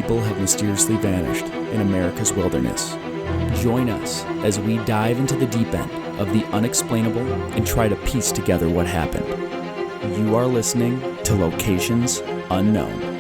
people have mysteriously vanished in America's wilderness. Join us as we dive into the deep end of the unexplainable and try to piece together what happened. You are listening to Locations Unknown.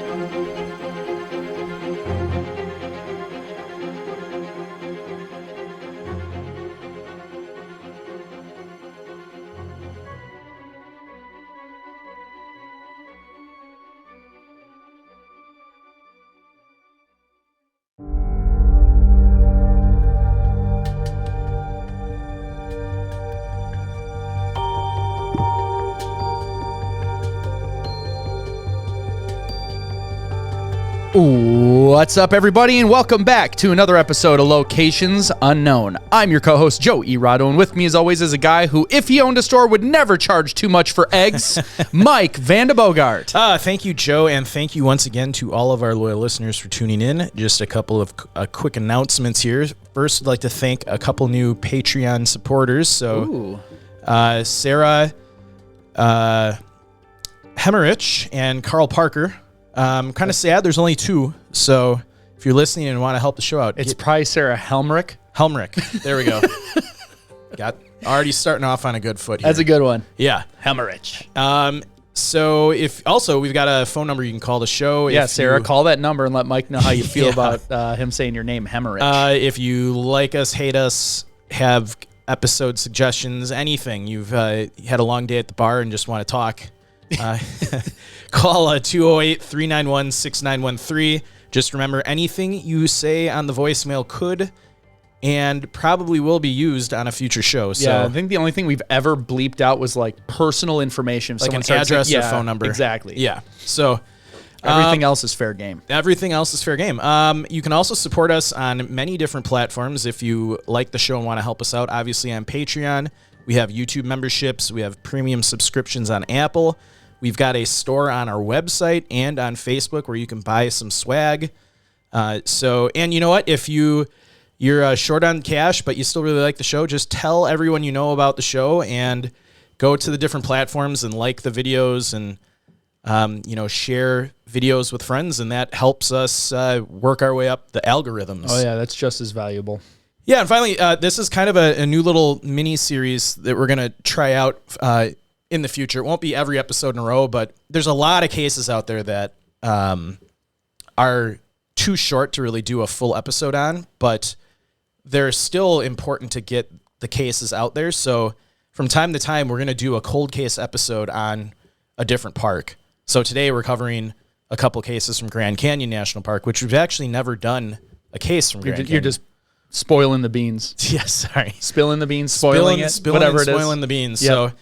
What's up, everybody, and welcome back to another episode of Locations Unknown. I'm your co-host, Joe Irado, and with me, as always, is a guy who, if he owned a store, would never charge too much for eggs, Mike Vandebogart. Thank you, Joe, and thank you once again to all of our loyal listeners for tuning in. Just a couple of quick announcements here. First, I'd like to thank a couple new Patreon supporters. So, Sarah Hemmerich and Carl Parker. I'm kind of sad there's only two, so if you're listening and want to help the show out, It's probably Sarah Helmrich. There we go. Got already starting off on a good foot here. That's a good one. Yeah. Helmrich. So if also we've got a phone number you can call the show. Yeah, if Sarah, call that number and let Mike know how you feel Yeah. about him saying your name, Hemmerich. If you like us, hate us, have episode suggestions, anything, you've had a long day at the bar and just want to talk, call 208-391-6913. Just remember, anything you say on the voicemail could and probably will be used on a future show. So yeah, I think the only thing we've ever bleeped out was like personal information. If like an someone starts address or saying- phone number. Exactly. Yeah. So Everything else is fair game. everything else is fair game. You can also support us on many different platforms if you like the show and want to help us out. Obviously on Patreon, we have YouTube memberships, we have premium subscriptions on Apple. We've got a store on our website and on Facebook where you can buy some swag. And you know what? If you're short on cash, but you still really like the show, just tell everyone you know about the show and go to the different platforms and like the videos and, share videos with friends. And that helps us work our way up the algorithms. Oh, yeah, that's just as valuable. Yeah, and finally, this is kind of a new little mini series that we're going to try out in the future. It won't be every episode in a row, but there's a lot of cases out there that are too short to really do a full episode on, but they're still important to get the cases out there. So from time to time, we're going to do a cold case episode on a different park. So today we're covering a couple cases from Grand Canyon National Park, which we've actually never done a case from Grand Canyon. You're just spoiling the beans. Yes, sorry. Spilling the beans, spoiling it, whatever it is. Spoiling the beans. Yep.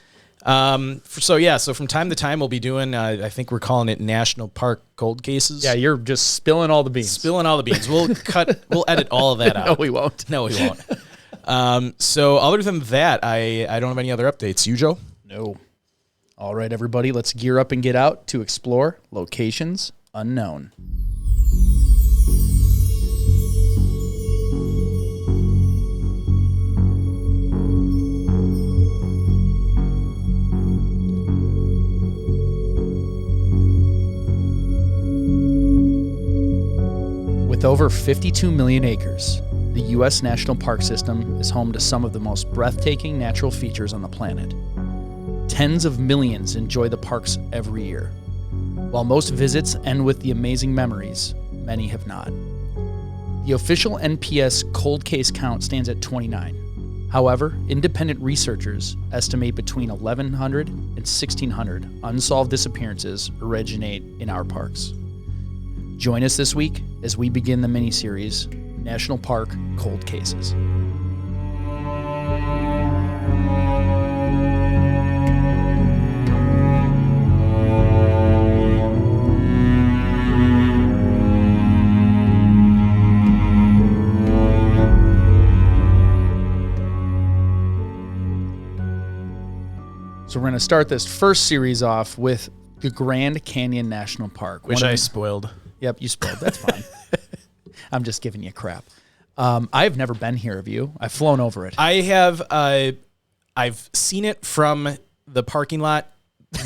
So from time to time we'll be doing, I think we're calling it National Park Cold Cases. Yeah, you're just spilling all the beans. Spilling all the beans. We'll edit all of that out. No, we won't. No, we won't. So other than that, I don't have any other updates. You, Joe? No. All right, everybody, let's gear up and get out to explore Locations Unknown. With over 52 million acres, the U.S. National Park System is home to some of the most breathtaking natural features on the planet. Tens of millions enjoy the parks every year. While most visits end with the amazing memories, many have not. The official NPS cold case count stands at 29. However, independent researchers estimate between 1,100 and 1,600 unsolved disappearances originate in our parks. Join us this week as we begin the mini-series, National Park Cold Cases. So we're going to start this first series off with the Grand Canyon National Park. Which I spoiled. Yep, you spoiled. That's fine. I'm just giving you crap. I've never been here, have you? I've flown over it. I have. I've seen it from the parking lot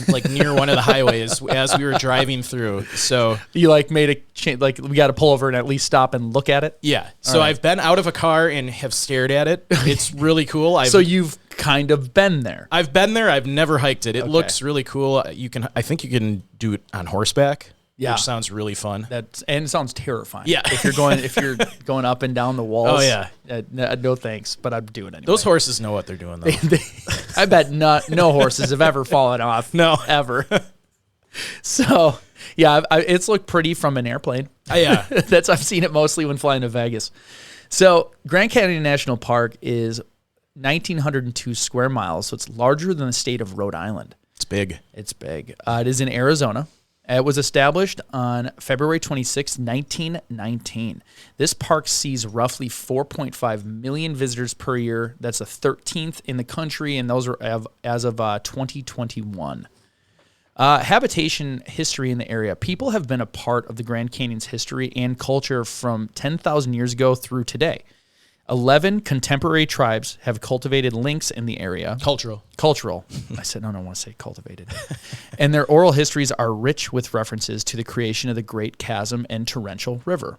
like near one of the highways as we were driving through. So You like made a change, like we got to pull over and at least stop and look at it. yeah. So I've been out of a car and have stared at it. It's really cool. So you've kind of been there. I've been there. I've never hiked it. It looks really cool. I think you can do it on horseback. Yeah. Which sounds really fun. And it sounds terrifying. Yeah. If you're going up and down the walls. Oh, yeah. No thanks, but I'd do it anyway. Those horses know what they're doing, though. I bet no horses have ever fallen off. No. Ever. So, yeah, it's looked pretty from an airplane. Yeah. I've seen it mostly when flying to Vegas. So, Grand Canyon National Park is 1,902 square miles, so it's larger than the state of Rhode Island. It's big. It's big. It is in Arizona. It was established on February 26, 1919. This park sees roughly 4.5 million visitors per year. That's the 13th in the country, and those are as of 2021. Habitation history in the area. People have been a part of the Grand Canyon's history and culture from 10,000 years ago through today. 11 contemporary tribes have cultivated links in the area. Cultural. I said, no, I don't want to say cultivated. And their oral histories are rich with references to the creation of the Great Chasm and Torrential River.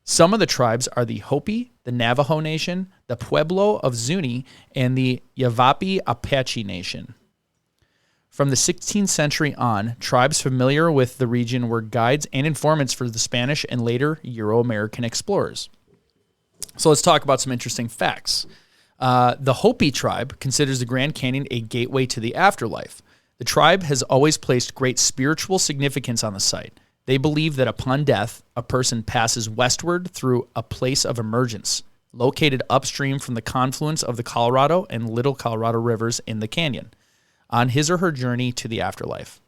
Some of the tribes are the Hopi, the Navajo Nation, the Pueblo of Zuni, and the Yavapai Apache Nation. From the 16th century on, tribes familiar with the region were guides and informants for the Spanish and later Euro-American explorers. So let's talk about some interesting facts. The Hopi tribe considers the Grand Canyon a gateway to the afterlife. The tribe has always placed great spiritual significance on the site. They believe that upon death, a person passes westward through a place of emergence, located upstream from the confluence of the Colorado and Little Colorado rivers in the canyon, on his or her journey to the afterlife.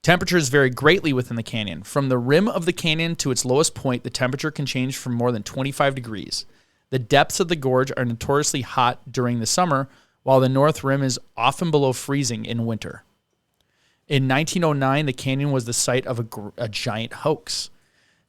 Temperatures vary greatly within the canyon. From the rim of the canyon to its lowest point, the temperature can change from more than 25 degrees. The depths of the gorge are notoriously hot during the summer, while the north rim is often below freezing in winter. In 1909, the canyon was the site of a giant hoax.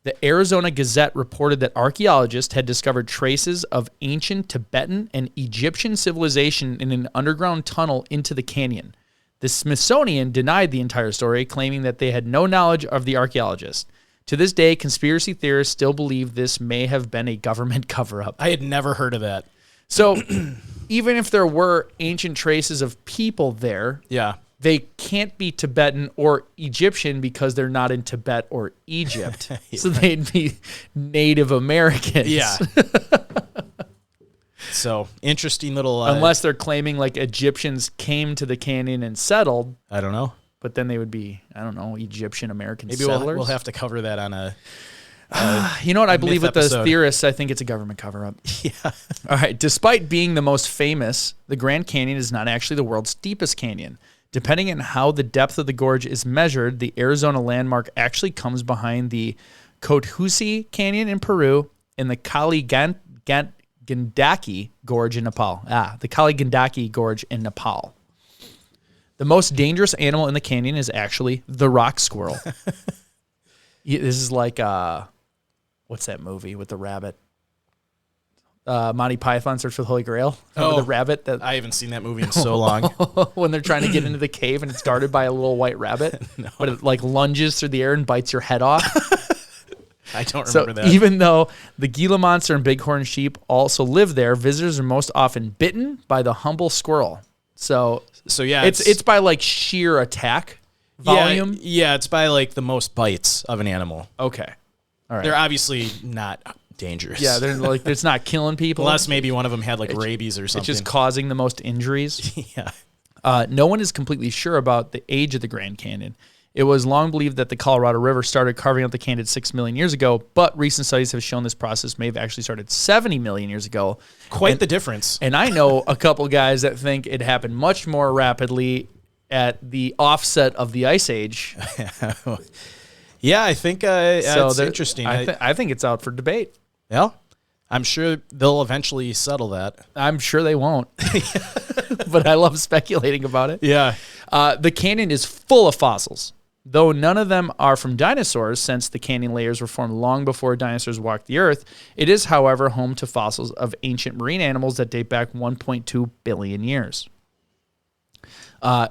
The Arizona Gazette reported that archaeologists had discovered traces of ancient Tibetan and Egyptian civilization in an underground tunnel into the canyon. The Smithsonian denied the entire story, claiming that they had no knowledge of the archaeologists. To this day, conspiracy theorists still believe this may have been a government cover-up. I had never heard of that. So even if there were ancient traces of people there, they can't be Tibetan or Egyptian because they're not in Tibet or Egypt. So they'd be Native Americans. Yeah. So, interesting little... Unless they're claiming like Egyptians came to the canyon and settled. I don't know. But then they would be, I don't know, Egyptian-American Maybe settlers. we'll have to cover that on a you know what? I believe with episode. the theorists, I think it's a government cover-up. Yeah. All right. Despite being the most famous, the Grand Canyon is not actually the world's deepest canyon. Depending on how the depth of the gorge is measured, the Arizona landmark actually comes behind the Cotahuasi Canyon in Peru and the Gandaki Gorge in Nepal. The Gandaki Gorge in Nepal. The most dangerous animal in the canyon is actually the rock squirrel. This is like, what's that movie with the rabbit? Monty Python Search for the Holy Grail. Remember the rabbit? I haven't seen that movie in so long. When they're trying to get into the cave and it's guarded by a little white rabbit. No. But it like lunges through the air and bites your head off. I don't remember that. Even though the Gila monster and bighorn sheep also live there, visitors are most often bitten by the humble squirrel. So yeah, it's by like sheer attack volume. Yeah, it's by like the most bites of an animal. Okay. All right. They're obviously not dangerous. Yeah, they're like it's not killing people. Unless maybe one of them had like rabies or something. It's just causing the most injuries. Yeah. No one is completely sure about the age of the Grand Canyon. It was long believed that the Colorado River started carving out the canyon 6 million years ago, but recent studies have shown this process may have actually started 70 million years ago. Quite the difference. And I know a couple guys that think it happened much more rapidly at the offset of the Ice Age. Yeah, I think it's interesting. I think it's out for debate. Well, I'm sure they'll eventually settle that. I'm sure they won't. But I love speculating about it. Yeah. The canyon is full of fossils. Though none of them are from dinosaurs, since the canyon layers were formed long before dinosaurs walked the earth, it is, however, home to fossils of ancient marine animals that date back 1.2 billion years.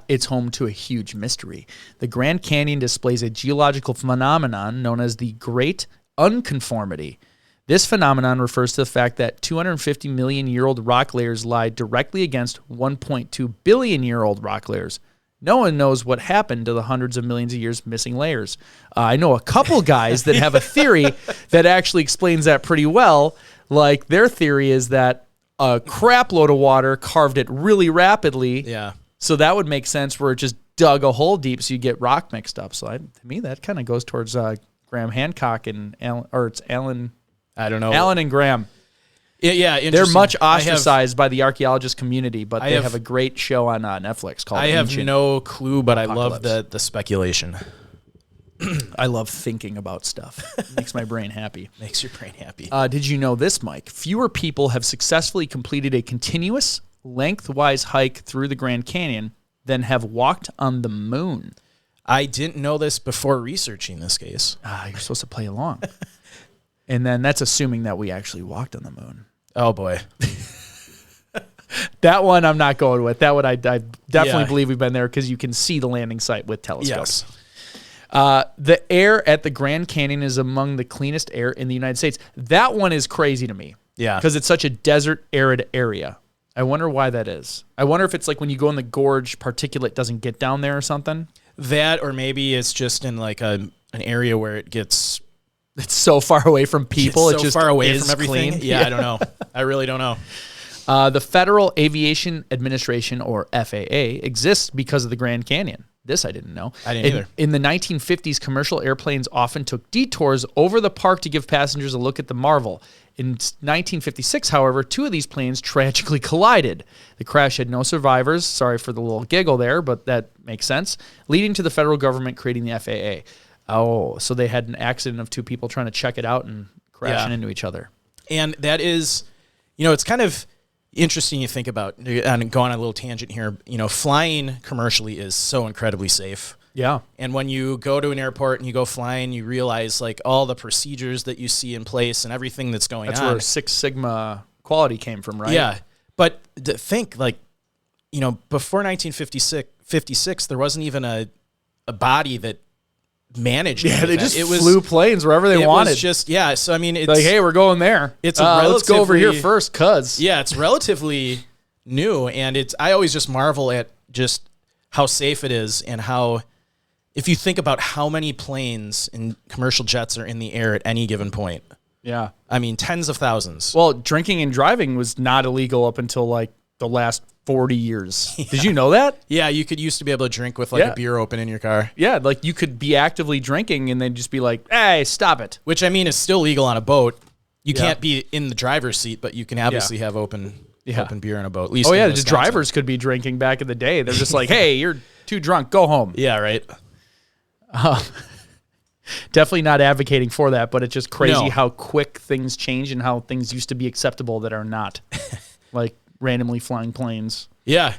It's home to a huge mystery. The Grand Canyon displays a geological phenomenon known as the Great Unconformity. This phenomenon refers to the fact that 250 million-year-old rock layers lie directly against 1.2 billion-year-old rock layers. No one knows what happened to the hundreds of millions of years missing layers. I know a couple guys that have a theory that actually explains that pretty well. Like, their theory is that a crap load of water carved it really rapidly. Yeah. So that would make sense where it just dug a hole deep so you get rock mixed up. So to me, that kind of goes towards Graham Hancock and Alan, or it's Alan. I don't know. Alan and Graham. Yeah, they're much ostracized by the archaeologist community, but they have a great show on Netflix called I have Ancient no clue, but Apocalypse. I love the speculation. I love thinking about stuff. It makes my brain happy. Makes your brain happy. Did you know this, Mike? Fewer people have successfully completed a continuous, lengthwise hike through the Grand Canyon than have walked on the moon. I didn't know this before researching this case. You're supposed to play along. And then that's assuming that we actually walked on the moon. Oh, boy. That one I'm not going with. That one I definitely believe we've been there because you can see the landing site with telescopes. Yes. The air at the Grand Canyon is among the cleanest air in the United States. That one is crazy to me. Yeah. Because it's such a desert, arid area. I wonder why that is. I wonder if it's like when you go in the gorge, particulate doesn't get down there or something. That, or maybe it's just in like an area where it gets... It's so far away from people. It's so just far away is from everything. Clean. Yeah, I don't know. I really don't know. The Federal Aviation Administration, or FAA, exists because of the Grand Canyon. This I didn't know. I didn't either. In the 1950s, commercial airplanes often took detours over the park to give passengers a look at the marvel. In 1956, however, two of these planes tragically collided. The crash had no survivors. Sorry for the little giggle there, but that makes sense. Leading to the federal government creating the FAA. Oh, so they had an accident of two people trying to check it out and crashing into each other. And that is, it's kind of interesting you think about, and going on a little tangent here, flying commercially is so incredibly safe. Yeah. And when you go to an airport and you go flying, you realize like all the procedures that you see in place and everything that's going on. That's where Six Sigma quality came from, right? Yeah. But think like, before 1956, there wasn't even a body that managed. Yeah, they just flew planes wherever they wanted. It was just, so I mean, it's like, hey, we're going there. It's let's go over here first, cuz. Yeah, it's relatively new, and I always just marvel at just how safe it is, and how, if you think about how many planes and commercial jets are in the air at any given point. Yeah. I mean, tens of thousands. Well, drinking and driving was not illegal up until like the last 40 years. Yeah. Did you know that? Yeah, you used to be able to drink with like a beer open in your car. Yeah, like you could be actively drinking and then just be like, hey, stop it. Which, I mean, is still legal on a boat. You can't be in the driver's seat, but you can obviously have open beer on a boat. At least the drivers could be drinking back in the day. They're just like, hey, you're too drunk, go home. Yeah, right. Definitely not advocating for that, but it's just crazy how quick things change and how things used to be acceptable that are not. Like randomly flying planes. Yeah.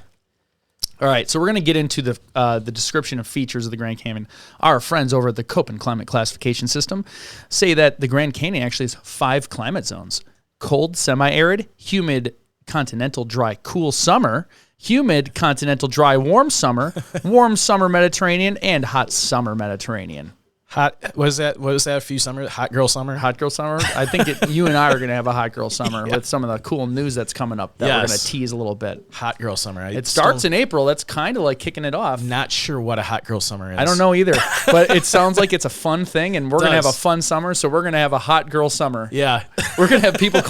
All right, so we're going to get into the description of features of the Grand Canyon. Our friends over at the Köppen Climate Classification System say that the Grand Canyon actually has 5 climate zones: cold, semi-arid, humid, continental, dry, cool summer, humid, continental, dry, warm summer Mediterranean, and hot summer Mediterranean. Hot, what was that a few summers? Hot girl summer? Hot girl summer? I think you and I are going to have a hot girl summer with some of the cool news that's coming up that we're going to tease a little bit. Hot girl summer. It starts in April. That's kind of like kicking it off. Not sure what a hot girl summer is. I don't know either, but it sounds like it's a fun thing, and we're going to have a fun summer, so we're going to have a hot girl summer. Yeah. We're going to have people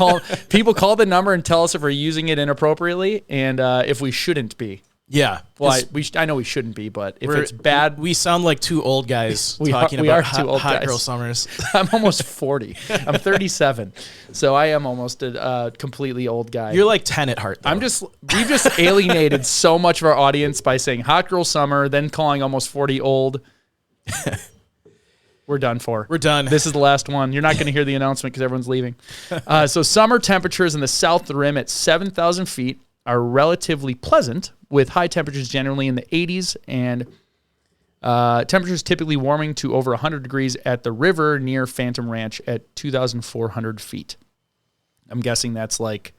call the number and tell us if we're using it inappropriately and if we shouldn't be. Yeah. Well, I know we shouldn't be, but if it's bad... We sound like two old guys talking about hot girl summers. I'm almost 40. I'm 37. So I am almost a completely old guy. You're like 10 at heart, though. We've just alienated so much of our audience by saying hot girl summer, then calling almost 40 old. We're done for. We're done. This is the last one. You're not going to hear the announcement because everyone's leaving. So summer temperatures in the south rim at 7,000 feet are relatively pleasant, with high temperatures generally in the 80s and temperatures typically warming to over 100 degrees at the river near Phantom Ranch at 2,400 feet. I'm guessing that's the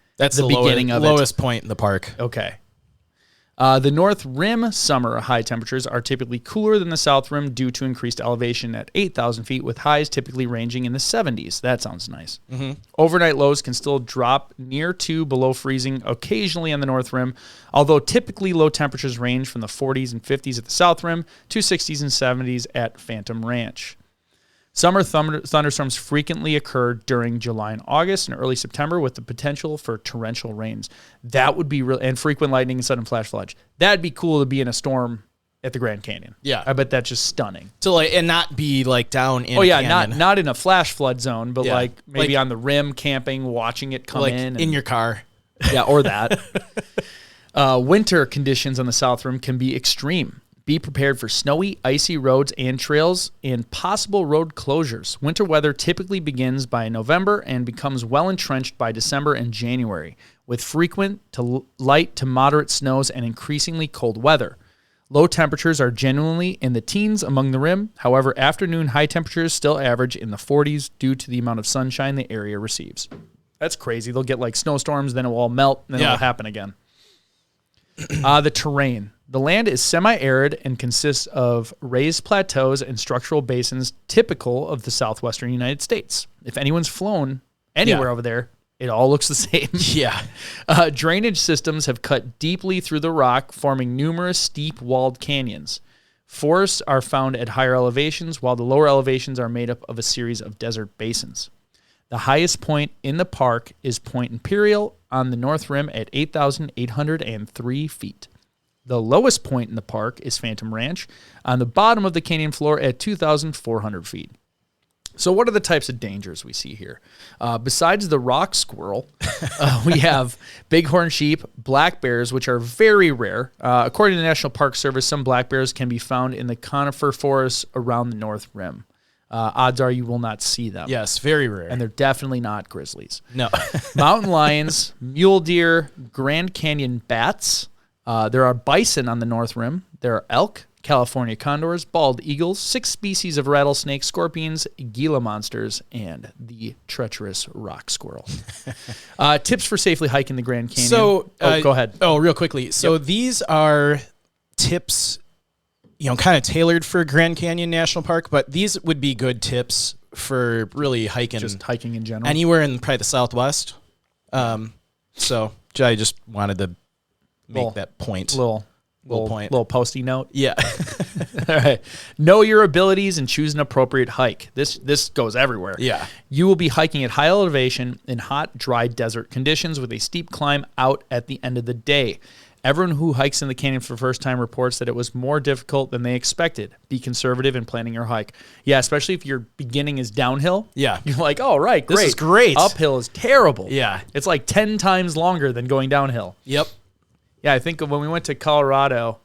beginning of lowest point in the park. Okay. The North Rim summer high temperatures are typically cooler than the South Rim due to increased elevation at 8,000 feet, with highs typically ranging in the 70s. That sounds nice. Mm-hmm. Overnight lows can still drop near to below freezing occasionally on the North Rim, although typically low temperatures range from the 40s and 50s at the South Rim to 60s and 70s at Phantom Ranch. Summer thunderstorms frequently occur during July and August and early September with the potential for torrential rains. That would be real, and frequent lightning and sudden flash floods. That'd be cool to be in a storm at the Grand Canyon. Yeah. I bet that's just stunning. So and not be down in a canyon. not in a flash flood zone, but maybe on the rim camping, watching it come in your car. Yeah, or that. Winter conditions on the South Rim can be extreme. Be prepared for snowy, icy roads and trails and possible road closures. Winter weather typically begins by November and becomes well entrenched by December and January, with frequent to light to moderate snows and increasingly cold weather. Low temperatures are generally in the teens among the rim. However, afternoon high temperatures still average in the 40s due to the amount of sunshine the area receives. That's crazy. They'll get snowstorms, then it will all melt, and then it'll happen again. The terrain. The land is semi-arid and consists of raised plateaus and structural basins typical of the southwestern United States. If anyone's flown anywhere over there, it all looks the same. Yeah. Drainage systems have cut deeply through the rock, forming numerous steep walled canyons. Forests are found at higher elevations, while the lower elevations are made up of a series of desert basins. The highest point in the park is Point Imperial on the North Rim at 8,803 feet. The lowest point in the park is Phantom Ranch on the bottom of the canyon floor at 2,400 feet. So what are the types of dangers we see here? Besides the rock squirrel, we have bighorn sheep, black bears, which are very rare. According to the National Park Service, some black bears can be found in the conifer forests around the North Rim. Odds are you will not see them. Yes, very rare. And they're definitely not grizzlies. No. Mountain lions, mule deer, Grand Canyon bats. There are bison on the North Rim. There are elk, California condors, bald eagles, 6 species of rattlesnakes, scorpions, Gila monsters, and the treacherous rock squirrel. Tips for safely hiking the Grand Canyon. So, go ahead. Oh, real quickly. So these are tips, kind of tailored for Grand Canyon National Park, but these would be good tips for really hiking. Just hiking in general. Anywhere in probably the Southwest. So I just wanted to make that point. Little point. Little posty note. Yeah. All right. Know your abilities and choose an appropriate hike. This goes everywhere. Yeah. You will be hiking at high elevation in hot, dry desert conditions with a steep climb out at the end of the day. Everyone who hikes in the canyon for the first time reports that it was more difficult than they expected. Be conservative in planning your hike. Yeah, especially if your beginning is downhill. Yeah. You're like, oh, right, great. This is great. Uphill is terrible. Yeah. It's like 10 times longer than going downhill. Yep. Yeah, I think when we went to Colorado,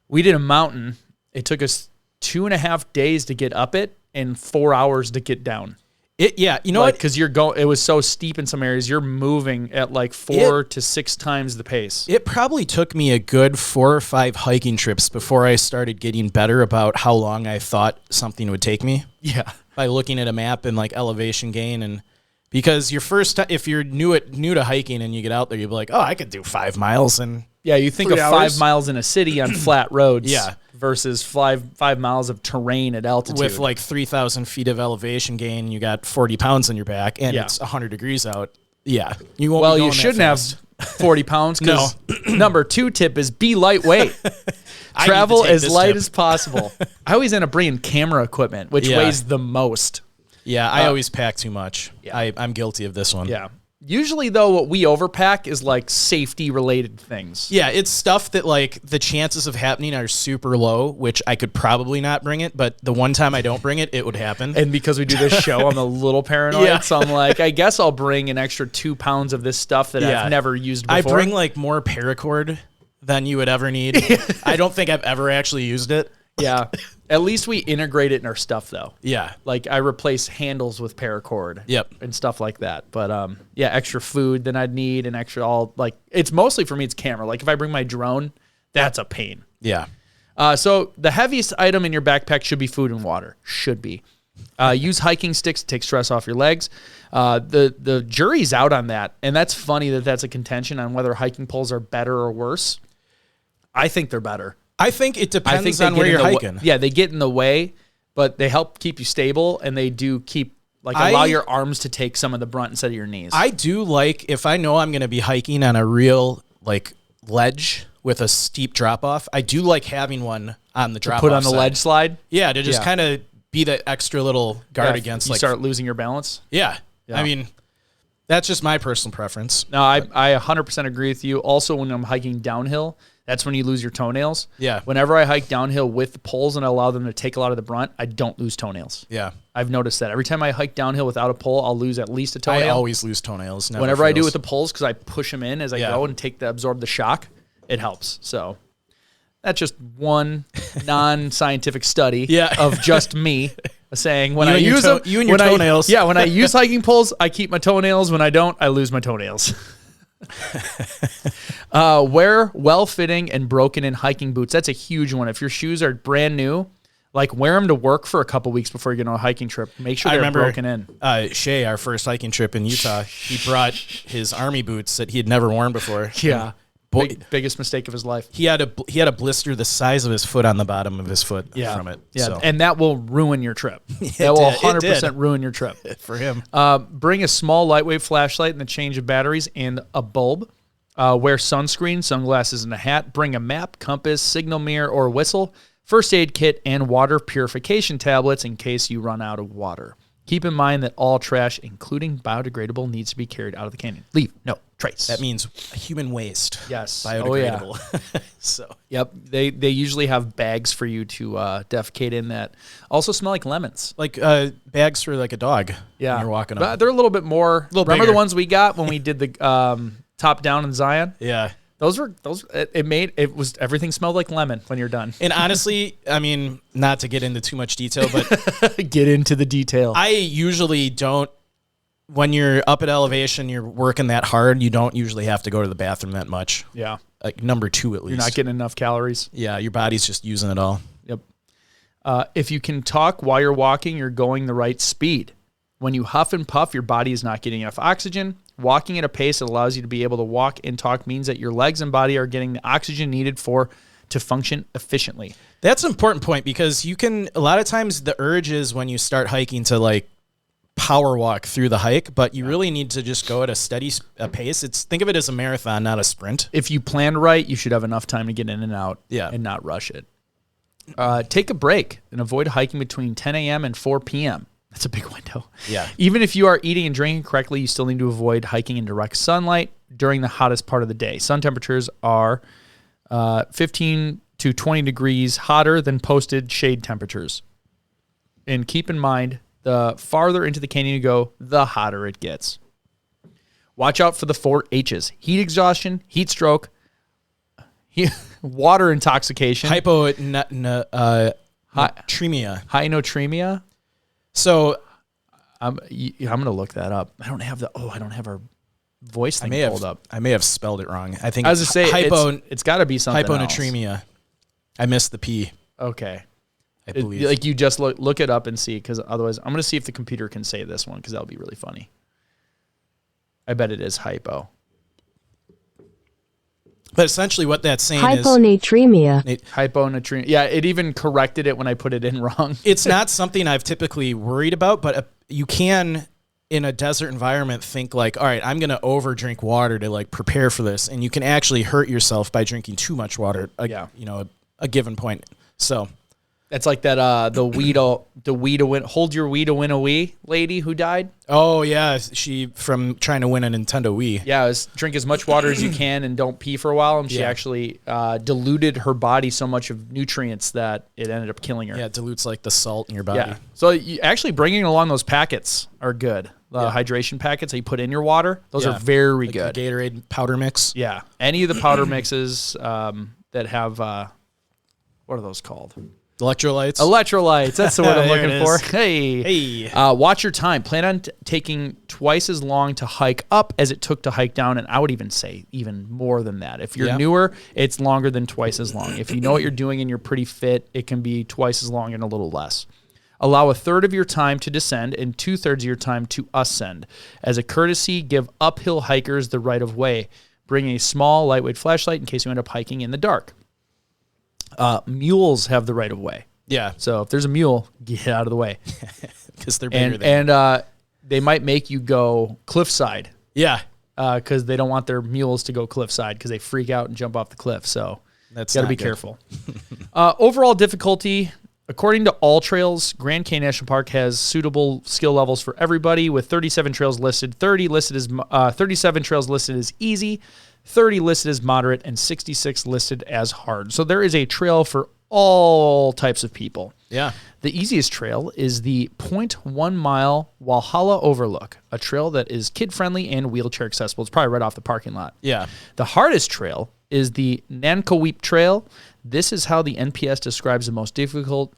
we did a mountain. It took us 2.5 days to get up it and 4 hours to get down. You know what? Because it was so steep in some areas, you're moving at 4 to 6 times the pace. It probably took me a good 4 or 5 hiking trips before I started getting better about how long I thought something would take me. Yeah. By looking at a map and elevation gain, and because if you're new to hiking and you get out there, you'll be like, oh, I could do 5 miles and you think of 5 miles in a city on flat roads. Yeah. Versus 5 miles of terrain at altitude. With 3,000 feet of elevation gain, you got 40 pounds on your back, and it's 100 degrees out. Yeah. You won't be going you shouldn't have 40 pounds. No. Number 2 tip is be lightweight. Travel as light as possible. I always end up bringing camera equipment, which weighs the most. Yeah, I always pack too much. Yeah. I'm guilty of this one. Yeah. Usually, though, what we overpack is safety-related things. Yeah, it's stuff that the chances of happening are super low, which I could probably not bring it, but the one time I don't bring it, it would happen. And because we do this show, I'm a little paranoid, so I'm like, I guess I'll bring an extra 2 pounds of this stuff that I've never used before. I bring more paracord than you would ever need. I don't think I've ever actually used it. Yeah. At least we integrate it in our stuff, though. Yeah. I replace handles with paracord. Yep. And stuff like that. But, extra food than I'd need and extra it's mostly for me, it's camera. If I bring my drone, that's a pain. Yeah. So the heaviest item in your backpack should be food and water. Should be. Use hiking sticks to take stress off your legs. The jury's out on that. And that's funny that that's a contention on whether hiking poles are better or worse. I think they're better. I think it depends on where you're hiking. Yeah, they get in the way, but they help keep you stable, and they do keep allow your arms to take some of the brunt instead of your knees. I do like, if I know I'm going to be hiking on a real ledge with a steep drop off, I do like having one on the drop off. Put on the ledge slide. Yeah, to just kind of be that extra little guard against. You start losing your balance. Yeah. I mean, that's just my personal preference. No, I 100% agree with you. Also, when I'm hiking downhill, that's when you lose your toenails. Yeah. Whenever I hike downhill with the poles and I allow them to take a lot of the brunt, I don't lose toenails. Yeah. I've noticed that. Every time I hike downhill without a pole, I'll lose at least a toenail. I always lose toenails. Whenever I do with the poles, because I push them in as I go and absorb the shock, it helps. So that's just one non-scientific study of just me saying when I use them, you and your toenails. When I use hiking poles, I keep my toenails. When I don't, I lose my toenails. Wear well-fitting and broken-in hiking boots. That's a huge one. If your shoes are brand new, wear them to work for a couple weeks before you get on a hiking trip. Make sure they're broken in. Shay, our first hiking trip in Utah, he brought his army boots that he had never worn before. Yeah. Biggest mistake of his life. He had a blister the size of his foot on the bottom of his foot from it. Yeah, so. And that will ruin your trip. That will 100% ruin your trip. For him. Bring a small lightweight flashlight and a change of batteries and a bulb. Wear sunscreen, sunglasses, and a hat. Bring a map, compass, signal mirror, or whistle, first aid kit, and water purification tablets in case you run out of water. Keep in mind that all trash, including biodegradable, needs to be carried out of the canyon. Leave no trace. That means human waste. Yes. Biodegradable. Oh, yeah. So. Yep. They usually have bags for you to defecate in that also smell like lemons. Bags for a dog. Yeah. When you're walking up. But they're a little bit more. Remember bigger. The ones we got when we did the top down in Zion? Yeah. Everything smelled like lemon when you're done. And honestly, I mean, not to get into too much detail, but get into the detail. I usually don't, when you're up at elevation, you're working that hard, you don't usually have to go to the bathroom that much. Yeah. Number 2 at least. You're not getting enough calories. Yeah, your body's just using it all. Yep. If you can talk while you're walking, you're going the right speed. When you huff and puff, your body is not getting enough oxygen. Walking at a pace that allows you to be able to walk and talk means that your legs and body are getting the oxygen needed to function efficiently. That's an important point because a lot of times the urge is when you start hiking to power walk through the hike, but you really need to just go at a steady pace. Think of it as a marathon, not a sprint. If you plan right, you should have enough time to get in and out and not rush it. Take a break and avoid hiking between 10 a.m. and 4 p.m. That's a big window. Yeah. Even if you are eating and drinking correctly, you still need to avoid hiking in direct sunlight during the hottest part of the day. Sun temperatures are 15 to 20 degrees hotter than posted shade temperatures. And keep in mind, the farther into the canyon you go, the hotter it gets. Watch out for the 4 H's. Heat exhaustion, heat stroke, water intoxication. Hyponatremia. Hyponatremia. So I'm going to look that up. I don't have our voice thing pulled up. I may have spelled it wrong. I think it's got to be something hyponatremia. else. I missed the P. Okay. I believe. You just look it up and see, because otherwise I'm going to see if the computer can say this one, because that'll be really funny. I bet it is hypo. But essentially what that's saying hyponatremia. Hyponatremia. Yeah, it even corrected it when I put it in wrong. It's not something I've typically worried about, but you can, in a desert environment, think all right, I'm going to over drink water to prepare for this. And you can actually hurt yourself by drinking too much water, a given point. So that's like that, the weed to win, hold your Wii to win a Wii lady who died. Oh yeah. She, from trying to win a Nintendo Wii. Yeah. Drink as much water as you can and don't pee for a while. And she actually, diluted her body so much of nutrients that it ended up killing her. Yeah. It dilutes the salt in your body. Yeah. So actually bringing along those packets are good. The hydration packets that you put in your water, those are very good. The Gatorade powder mix. Yeah. Any of the powder mixes, that have, what are those called? Electrolytes. That's the word I'm looking for. Hey. Watch your time. Plan on taking twice as long to hike up as it took to hike down. And I would even say even more than that. If you're newer, it's longer than twice as long. If you know what you're doing and you're pretty fit, it can be twice as long and a little less. Allow a third of your time to descend and 2/3 of your time to ascend. As a courtesy, give uphill hikers the right of way. Bring a small, lightweight flashlight in case you end up hiking in the dark. Mules have the right of way. Yeah, So if there's a mule, get out of the way. because they're bigger than And they might make you go cliffside yeah. because they don't want their mules to go cliffside because they freak out and jump off the cliff. So That's got to not be good. careful. Overall difficulty, according to All Trails, Grand Canyon National Park has suitable skill levels for everybody with 37 trails listed, 37 trails listed as easy, 30 listed as moderate, and 66 listed as hard. So there is a trail for all types of people. Yeah. The easiest trail is the 0.1 mile Walhalla Overlook, a trail that is kid-friendly and wheelchair accessible. It's probably right off the parking lot. Yeah. The hardest trail is the Nankoweap Trail. This is how the NPS describes the most difficult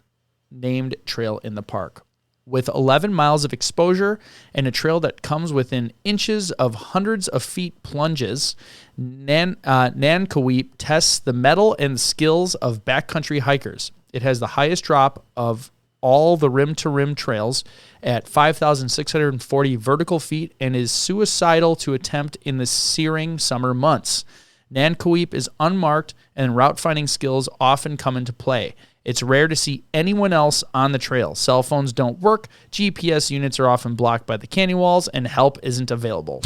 named trail in the park. With 11 miles of exposure and a trail that comes within inches of hundreds of feet plunges, Nankoweap tests the mettle and skills of backcountry hikers. It has the highest drop of all the rim-to-rim trails at 5,640 vertical feet and is suicidal to attempt in the searing summer months. Nankoweap is unmarked and route-finding skills often come into play. It's rare to see anyone else on the trail. Cell phones don't work, GPS units are often blocked by the canyon walls, and help isn't available.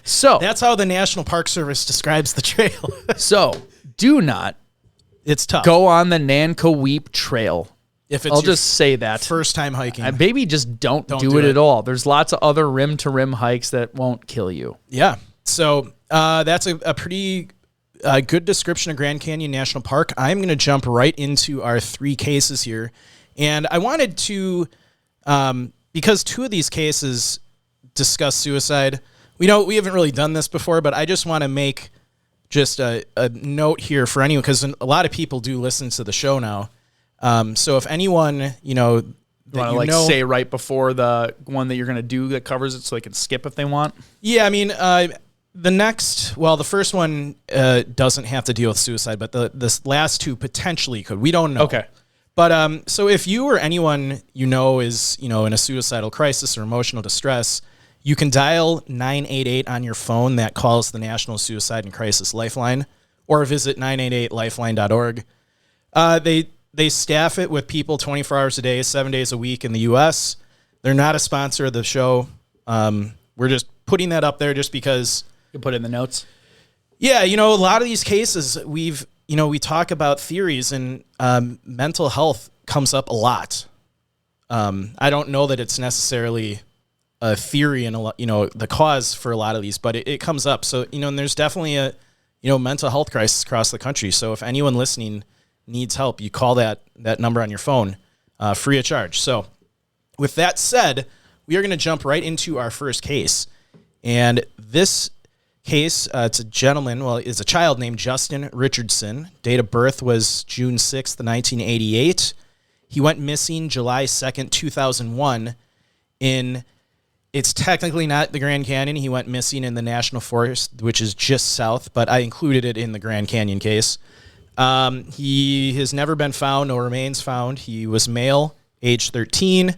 So That's how the National Park Service describes the trail. So do not It's tough. go on the Nankoweap Trail. If it's I'll your just say that. first time hiking. Maybe just don't do it at all. There's lots of other rim-to-rim hikes that won't kill you. Yeah. So that's a pretty good description of Grand Canyon National Park. I'm going to jump right into our 3 cases here. And I wanted to, because 2 of these cases discuss suicide. We haven't really done this before, but I just want to make just a note here for anyone, because a lot of people do listen to the show now. So if anyone, that You want to say right before the one that you're going to do that covers it so they can skip if they want? Yeah, I mean, the first one doesn't have to deal with suicide, but the last 2 potentially could. We don't know. Okay. But so if you or anyone is in a suicidal crisis or emotional distress, you can dial 988 on your phone. That calls the National Suicide and Crisis Lifeline, or visit 988lifeline.org. They staff it with people 24 hours a day, 7 days a week in the U.S. They're not a sponsor of the show. We're just putting that up there just because. You can put it in the notes. Yeah, a lot of these cases we talk about theories, and mental health comes up a lot. I don't know that it's necessarily a theory and the cause for a lot of these, but it comes up. So and there's definitely a mental health crisis across the country. So if anyone listening needs help, you call that number on your phone, free of charge. So with that said, we are going to jump right into our first case, and this case, it's a gentleman, it's a child named Justin Richardson. Date of birth was June 6th, 1988. He went missing July 2nd, 2001 it's technically not the Grand Canyon. He went missing in the National Forest, which is just south, but I included it in the Grand Canyon case. He has never been found, no remains found. He was male, age 13.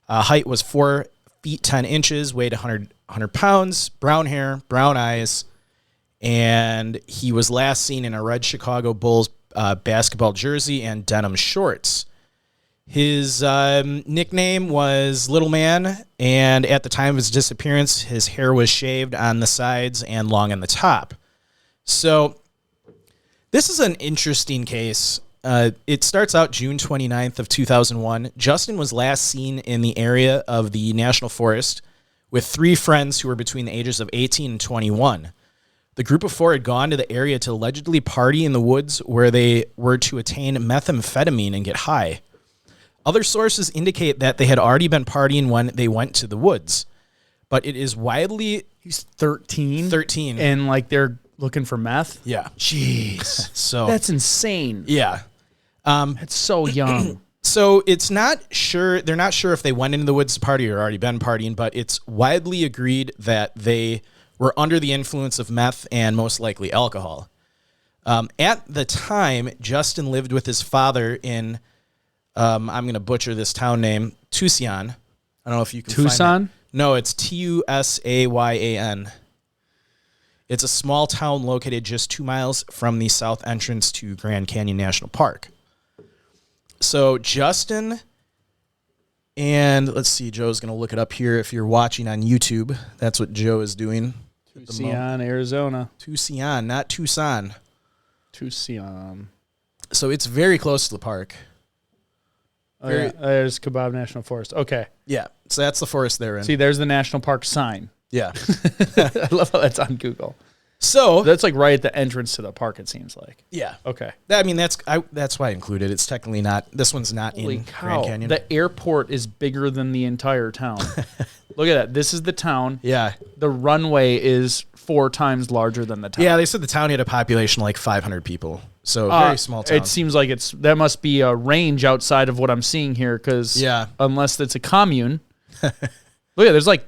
Height was 4 feet 10 inches, weighed 100 pounds, brown hair, brown eyes, and he was last seen in a red Chicago Bulls basketball jersey and denim shorts. His nickname was Little Man, and at the time of his disappearance, his hair was shaved on the sides and long on the top. So this is an interesting case. It starts out June 29th of 2001. Justin was last seen in the area of the National Forest with 3 friends who were between the ages of 18 and 21. The group of 4 had gone to the area to allegedly party in the woods where they were to attain methamphetamine and get high. Other sources indicate that they had already been partying when they went to the woods, but it is widely... He's 13? 13. And they're looking for meth? Yeah. Jeez. So that's insane. Yeah. That's so young. So it's not sure. They're not sure if they went into the woods to party or already been partying, but it's widely agreed that they were under the influence of meth and most likely alcohol. At the time, Justin lived with his father in, I'm going to butcher this town name, Tucson. I don't know if you can Tucson? find it. No, it's Tusayan. It's a small town located just 2 miles from the south entrance to Grand Canyon National Park. So Justin, and let's see, Joe's going to look it up here. If you're watching on YouTube, that's what Joe is doing. Tucson, Arizona. Tucson, not Tucson. Tucson. So it's very close to the park. Oh, yeah. There's Kebab National Forest. Okay. Yeah, so that's the forest they're in. See, there's the national park sign. Yeah. I love how that's on Google. So that's like right at the entrance to the park, it seems like. Yeah. Okay. That's why I included. It's technically not. This one's not in Grand Canyon. The airport is bigger than the entire town. Look at that. This is the town. Yeah. The runway is 4 times larger than the town. Yeah, they said the town had a population of like 500 people. So very small town. It seems like that must be a range outside of what I'm seeing here, because unless it's a commune. Look at there's like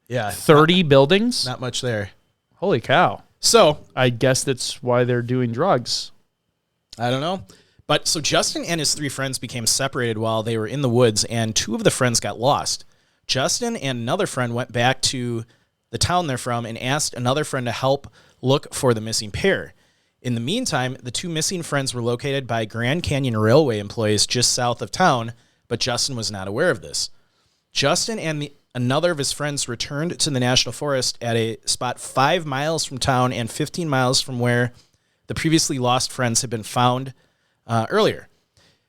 30 buildings. Not much there. Holy cow. So I guess that's why they're doing drugs. I don't know. But so Justin and his 3 friends became separated while they were in the woods, and 2 of the friends got lost. Justin and another friend went back to the town they're from and asked another friend to help look for the missing pair. In the meantime, the 2 missing friends were located by Grand Canyon Railway employees just south of town, but Justin was not aware of this. Justin and another of his friends returned to the National Forest at a spot 5 miles from town and 15 miles from where the previously lost friends had been found earlier.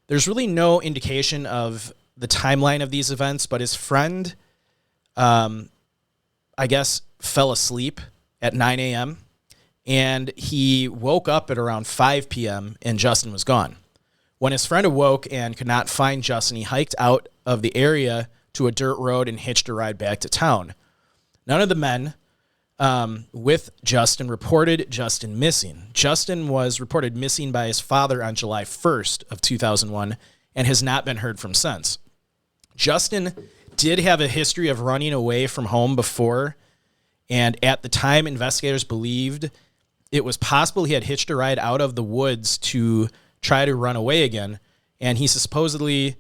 There's really no indication of the timeline of these events, but his friend, I guess, fell asleep at 9 a.m., and he woke up at around 5 p.m., and Justin was gone. When his friend awoke and could not find Justin, he hiked out of the area to a dirt road and hitched a ride back to town. None of the men with Justin reported Justin missing. Justin was reported missing by his father on July 1st of 2001 and has not been heard from since. Justin did have a history of running away from home before, and at the time, investigators believed it was possible he had hitched a ride out of the woods to try to run away again, and he supposedly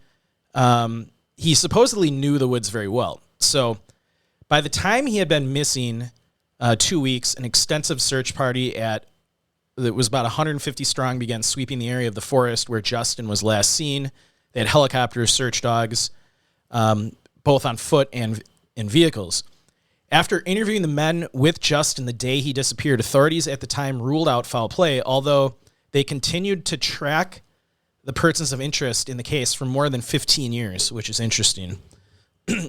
knew the woods very well. So by the time he had been missing 2 weeks, an extensive search party that was about 150 strong began sweeping the area of the forest where Justin was last seen. They had helicopters, search dogs, both on foot and in vehicles. After interviewing the men with Justin the day he disappeared, authorities at the time ruled out foul play, although they continued to track the persons of interest in the case for more than 15 years, which is interesting.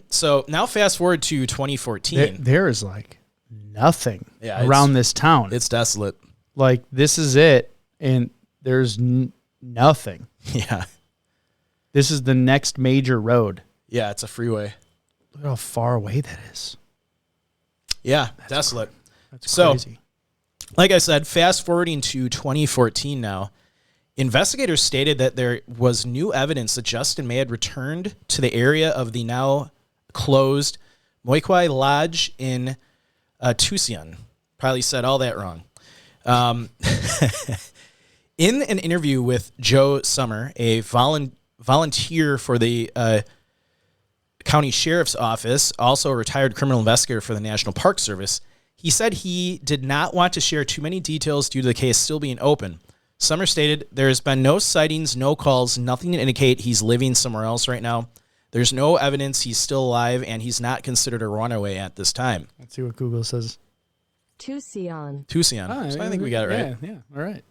So now fast forward to 2014. There is like nothing around this town. It's desolate. Like, this is it, and there's nothing. Yeah. This is the next major road. Yeah, it's a freeway. Look how far away that is. Yeah, desolate. That's crazy. Like I said, fast forwarding to 2014 now, investigators stated that there was new evidence that Justin may have returned to the area of the now closed Moikwai Lodge in Tucson. Probably said all that wrong. In an interview with Joe Summer, a volunteer for the county sheriff's office, also a retired criminal investigator for the National Park Service, he said he did not want to share too many details due to the case still being open. Summer stated, "There has been no sightings, no calls, nothing to indicate he's living somewhere else right now. There's no evidence he's still alive, and he's not considered a runaway at this time." Let's see what Google says. Tucson. Oh, So I think we got it right. Yeah, all right.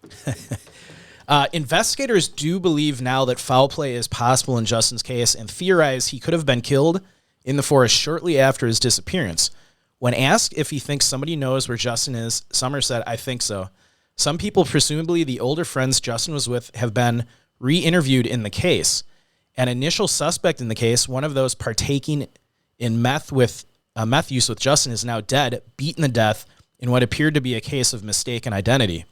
Investigators do believe now that foul play is possible in Justin's case and theorize he could have been killed in the forest shortly after his disappearance. When asked if he thinks somebody knows where Justin is, Summer said, "I think so. Some people, presumably the older friends Justin was with, have been re-interviewed in the case. An initial suspect in the case, one of those partaking in meth use with Justin, is now dead, beaten to death in what appeared to be a case of mistaken identity."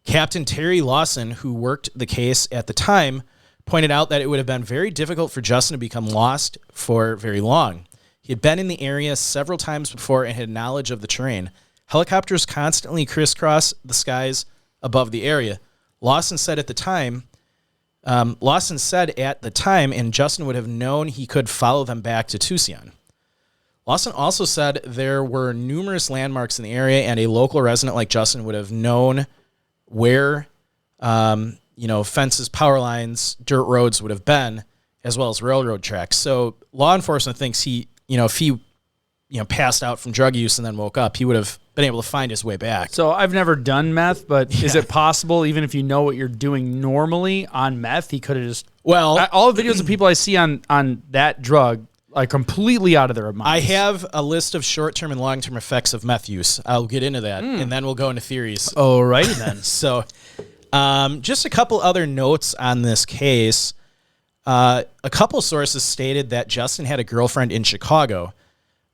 Captain Terry Lawson, who worked the case at the time, pointed out that it would have been very difficult for Justin to become lost for very long. He had been in the area several times before and had knowledge of the terrain. Helicopters constantly crisscross the skies above the area. Lawson said at the time, and Justin would have known he could follow them back to Tucson. Lawson also said there were numerous landmarks in the area, and a local resident like Justin would have known where, fences, power lines, dirt roads would have been, as well as railroad tracks. So law enforcement thinks if he passed out from drug use and then woke up, he would have been able to find his way back. So I've never done meth, but is it possible, even if you know what you're doing normally on meth, he could have just... Well, all the videos of people I see on that drug are completely out of their minds. I have a list of short-term and long-term effects of meth use. I'll get into that, and then we'll go into theories. All right, then. So just a couple other notes on this case. A couple sources stated that Justin had a girlfriend in Chicago,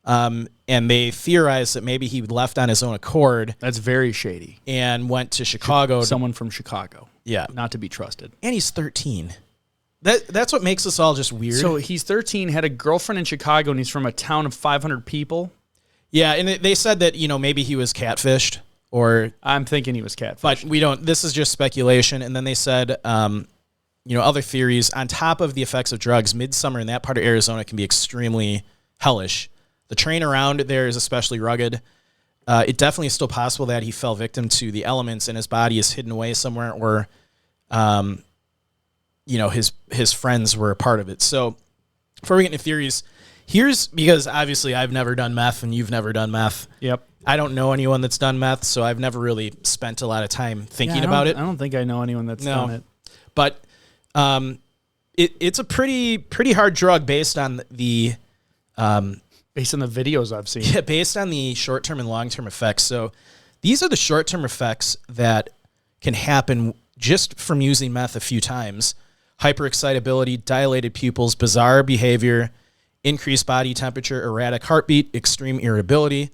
and they theorized that maybe he left on his own accord. That's very shady. And went to Chicago. Someone from Chicago. Yeah. Not to be trusted. And he's 13. That's what makes this all just weird. So he's 13, had a girlfriend in Chicago, and he's from a town of 500 people? Yeah, and they said that, maybe he was catfished, or... I'm thinking he was catfished. But we don't... This is just speculation. And then they said, other theories. On top of the effects of drugs, midsummer in that part of Arizona can be extremely hellish. The terrain around there is especially rugged. It definitely is still possible that he fell victim to the elements and his body is hidden away somewhere, or... his friends were a part of it. So before we get into theories, because obviously I've never done meth and you've never done meth. Yep. I don't know anyone that's done meth, so I've never really spent a lot of time thinking about it. I don't think I know anyone that's done it. But it's a pretty hard drug based on the... based on the videos I've seen. Yeah, based on the short-term and long-term effects. So these are the short-term effects that can happen just from using meth a few times. Hyperexcitability, dilated pupils, bizarre behavior, increased body temperature, erratic heartbeat, extreme irritability,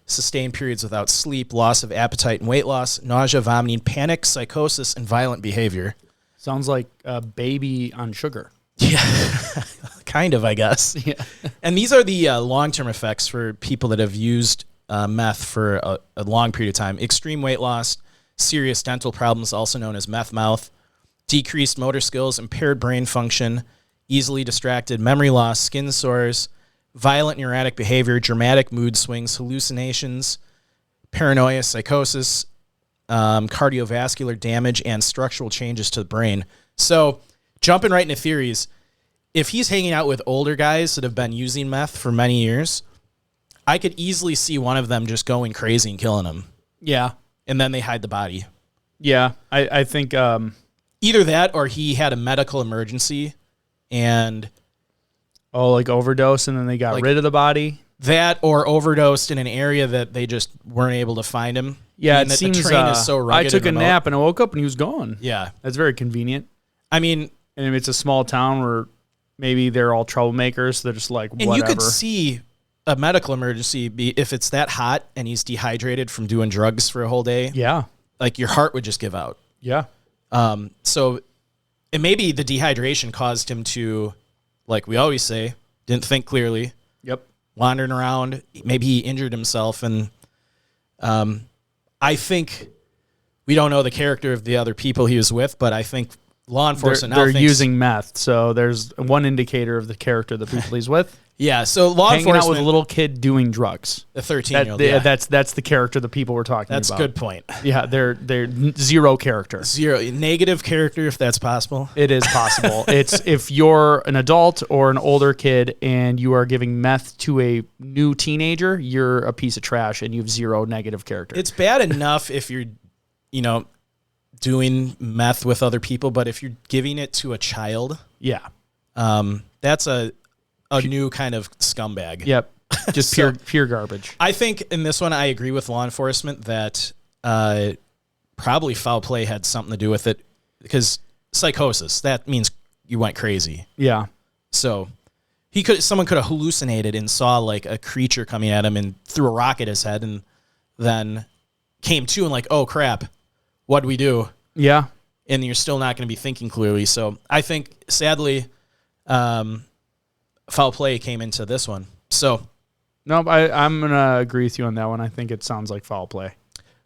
sustained periods without sleep, loss of appetite and weight loss, nausea, vomiting, panic, psychosis, and violent behavior. Sounds like a baby on sugar. Yeah, kind of, I guess. Yeah. And these are the long-term effects for people that have used meth for a long period of time. Extreme weight loss, serious dental problems, also known as meth mouth, decreased motor skills, impaired brain function, easily distracted, memory loss, skin sores, violent and erratic behavior, dramatic mood swings, hallucinations, paranoia, psychosis, cardiovascular damage, and structural changes to the brain. So, jumping right into theories, if he's hanging out with older guys that have been using meth for many years, I could easily see one of them just going crazy and killing him. Yeah. And then they hide the body. Yeah, I think... either that or he had a medical emergency and... like overdose and then they got rid of the body? That or overdosed in an area that they just weren't able to find him. Yeah, it seems the train is so rugged. I took a remote. nap and I woke up and he was gone. Yeah. That's very convenient. I mean... And it's a small town where maybe they're all troublemakers, so they're just like, whatever. And you could see a medical emergency if it's that hot and he's dehydrated from doing drugs for a whole day. Yeah. Like your heart would just give out. Yeah. So and maybe the dehydration caused him to, like we always say, didn't think clearly. Yep. Wandering around. Maybe he injured himself. And I think we don't know the character of the other people he was with, but I think law enforcement they're using meth, so there's one indicator of the character of the people he's with. Yeah, so law hanging enforcement... out with a little kid doing drugs. A 13-year-old, yeah. That's the character of the people we're talking about. That's a good point. Yeah, they're zero character. Zero. Negative character, if that's possible. It is possible. It's if you're an adult or an older kid and you are giving meth to a new teenager, you're a piece of trash and you have zero negative character. It's bad enough if you're, doing meth with other people, but if you're giving it to a child... Yeah. That's a new kind of scumbag. Yep. Just pure garbage. I think in this one, I agree with law enforcement that probably foul play had something to do with it, because psychosis, that means you went crazy. Yeah. So someone could have hallucinated and saw like a creature coming at him and threw a rock at his head and then came to and like, oh crap, what'd we do? Yeah. And you're still not going to be thinking clearly. So I think sadly, foul play came into this one. So, no, I'm going to agree with you on that one. I think it sounds like foul play.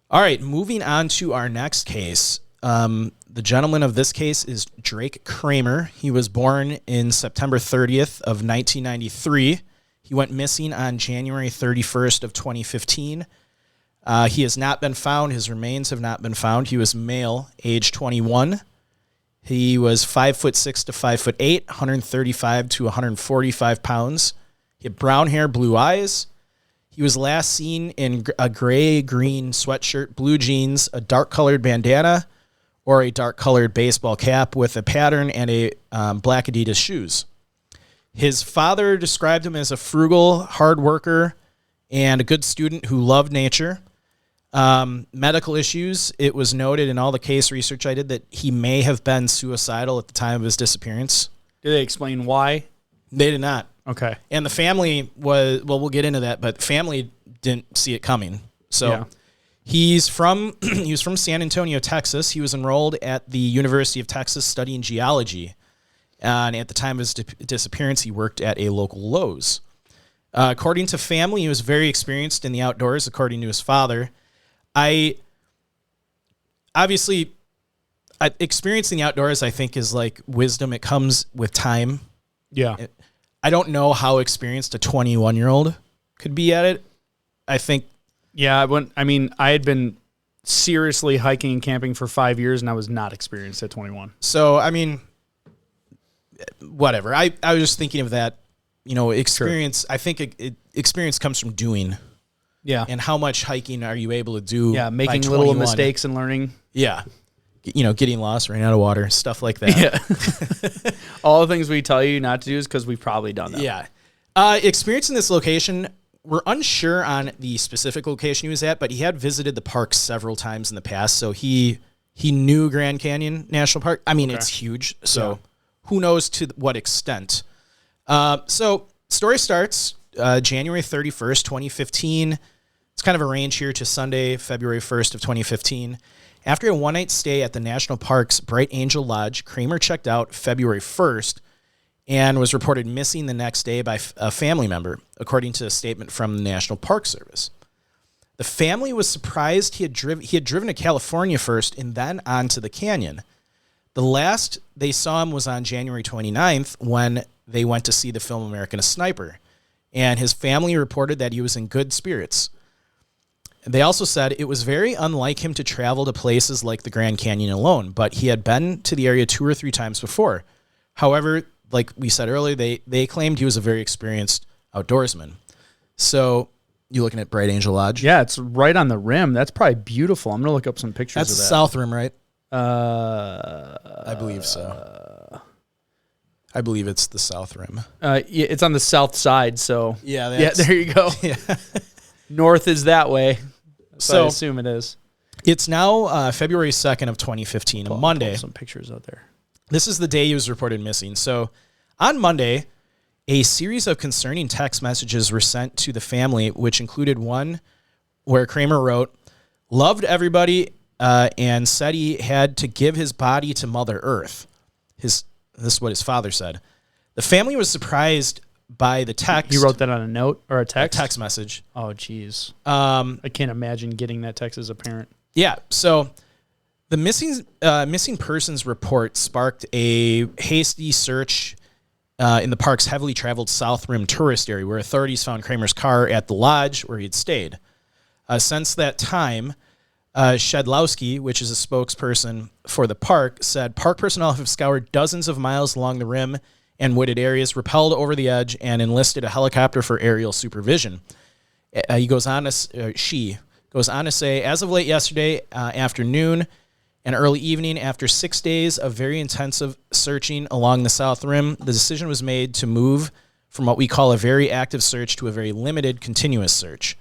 All right, moving on to our next case. The gentleman of this case is Drake Kramer. He was born in September 30th of 1993. He went missing on January 31st of 2015. He has not been found. His remains have not been found. He was male, age 21. He was 5'6" to 5'8", 135 to 145 pounds. He had brown hair, blue eyes. He was last seen in a gray-green sweatshirt, blue jeans, a dark-colored bandana, or a dark-colored baseball cap with a pattern and a black Adidas shoes. His father described him as a frugal, hard worker and a good student who loved nature. Medical issues. It was noted in all the case research I did that he may have been suicidal at the time of his disappearance. Did they explain why? They did not. Okay. And the family was, well, we'll get into that, but family didn't see it coming. So he was from San Antonio, Texas. He was enrolled at the University of Texas studying geology. And at the time of his disappearance, he worked at a local Lowe's. According to family, he was very experienced in the outdoors, according to his father. Experiencing the outdoors, I think, is like wisdom. It comes with time. Yeah. I don't know how experienced a 21-year-old could be at it. I think. Yeah. I had been seriously hiking and camping for 5 years, and I was not experienced at 21. So, I mean, whatever. I was just thinking of that, experience. Sure. I think experience comes from doing. Yeah. And how much hiking are you able to do? Yeah, making little mistakes and learning. Yeah. Getting lost, running out of water, stuff like that. Yeah. All the things we tell you not to do is because we've probably done them. Yeah. Experience in this location, we're unsure on the specific location he was at, but he had visited the park several times in the past, so he knew Grand Canyon National Park. I mean, It's huge, so who knows to what extent. So story starts January 31st, 2015. It's kind of a range here to Sunday, February 1st of 2015. After a one-night stay at the National Park's Bright Angel Lodge, Kramer checked out February 1st and was reported missing the next day by a family member, according to a statement from the National Park Service. The family was surprised he had driven to California first and then on to the canyon. The last they saw him was on January 29th when they went to see the film American Sniper, and his family reported that he was in good spirits. They also said it was very unlike him to travel to places like the Grand Canyon alone, but he had been to the area 2 or 3 times before. However, like we said earlier, they claimed he was a very experienced outdoorsman. So, you looking at Bright Angel Lodge? Yeah, it's right on the rim. That's probably beautiful. I'm going to look up some pictures of that. That's the south rim, right? I believe so. I believe it's the south rim. Yeah, it's on the south side, so. Yeah, there you go. Yeah. North is that way. So I assume it is. It's now February 2nd of 2015, a Monday. Some pictures out there. This is the day he was reported missing. So on Monday, a series of concerning text messages were sent to the family, which included one where Kramer wrote, "Loved everybody," and said he had to give his body to Mother Earth. This is what his father said. The family was surprised by the text. He wrote that on a note or a text? A text message. Oh, geez. I can't imagine getting that text as a parent. Yeah. So the missing persons report sparked a hasty search in the park's heavily traveled South Rim tourist area, where authorities found Kramer's car at the lodge where he had stayed. Since that time, Shedlowski, which is a spokesperson for the park, said park personnel have scoured dozens of miles along the rim and wooded areas, rappelled over the edge, and enlisted a helicopter for aerial supervision. She goes on to say, as of late yesterday afternoon and early evening, after 6 days of very intensive searching along the South Rim, the decision was made to move from what we call a very active search to a very limited continuous search.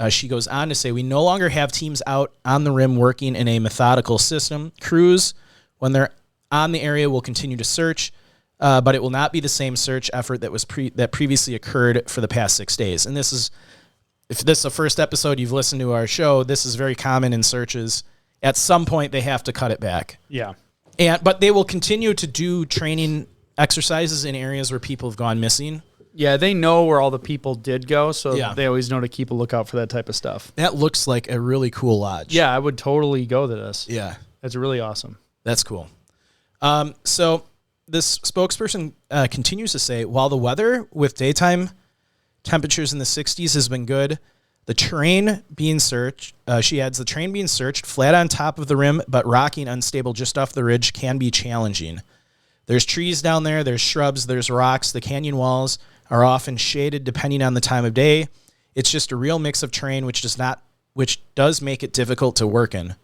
She goes on to say, we no longer have teams out on the rim working in a methodical system. Crews, when they're on the area, will continue to search, but it will not be the same search effort that was that previously occurred for the past 6 days. And this is, if this is the first episode you've listened to our show, this is very common in searches. At some point, they have to cut it back. Yeah. But they will continue to do training exercises in areas where people have gone missing. Yeah, they know where all the people did go, so they always know to keep a lookout for that type of stuff. That looks like a really cool lodge. Yeah, I would totally go to this. Yeah. That's really awesome. That's cool. So this spokesperson continues to say, while the weather with daytime Temperatures in the 60s has been good. The terrain being searched, she adds, the terrain being searched, flat on top of the rim, but rocky and unstable just off the ridge can be challenging. There's trees down there, there's shrubs, there's rocks. The canyon walls are often shaded depending on the time of day. It's just a real mix of terrain, which does make it difficult to work in.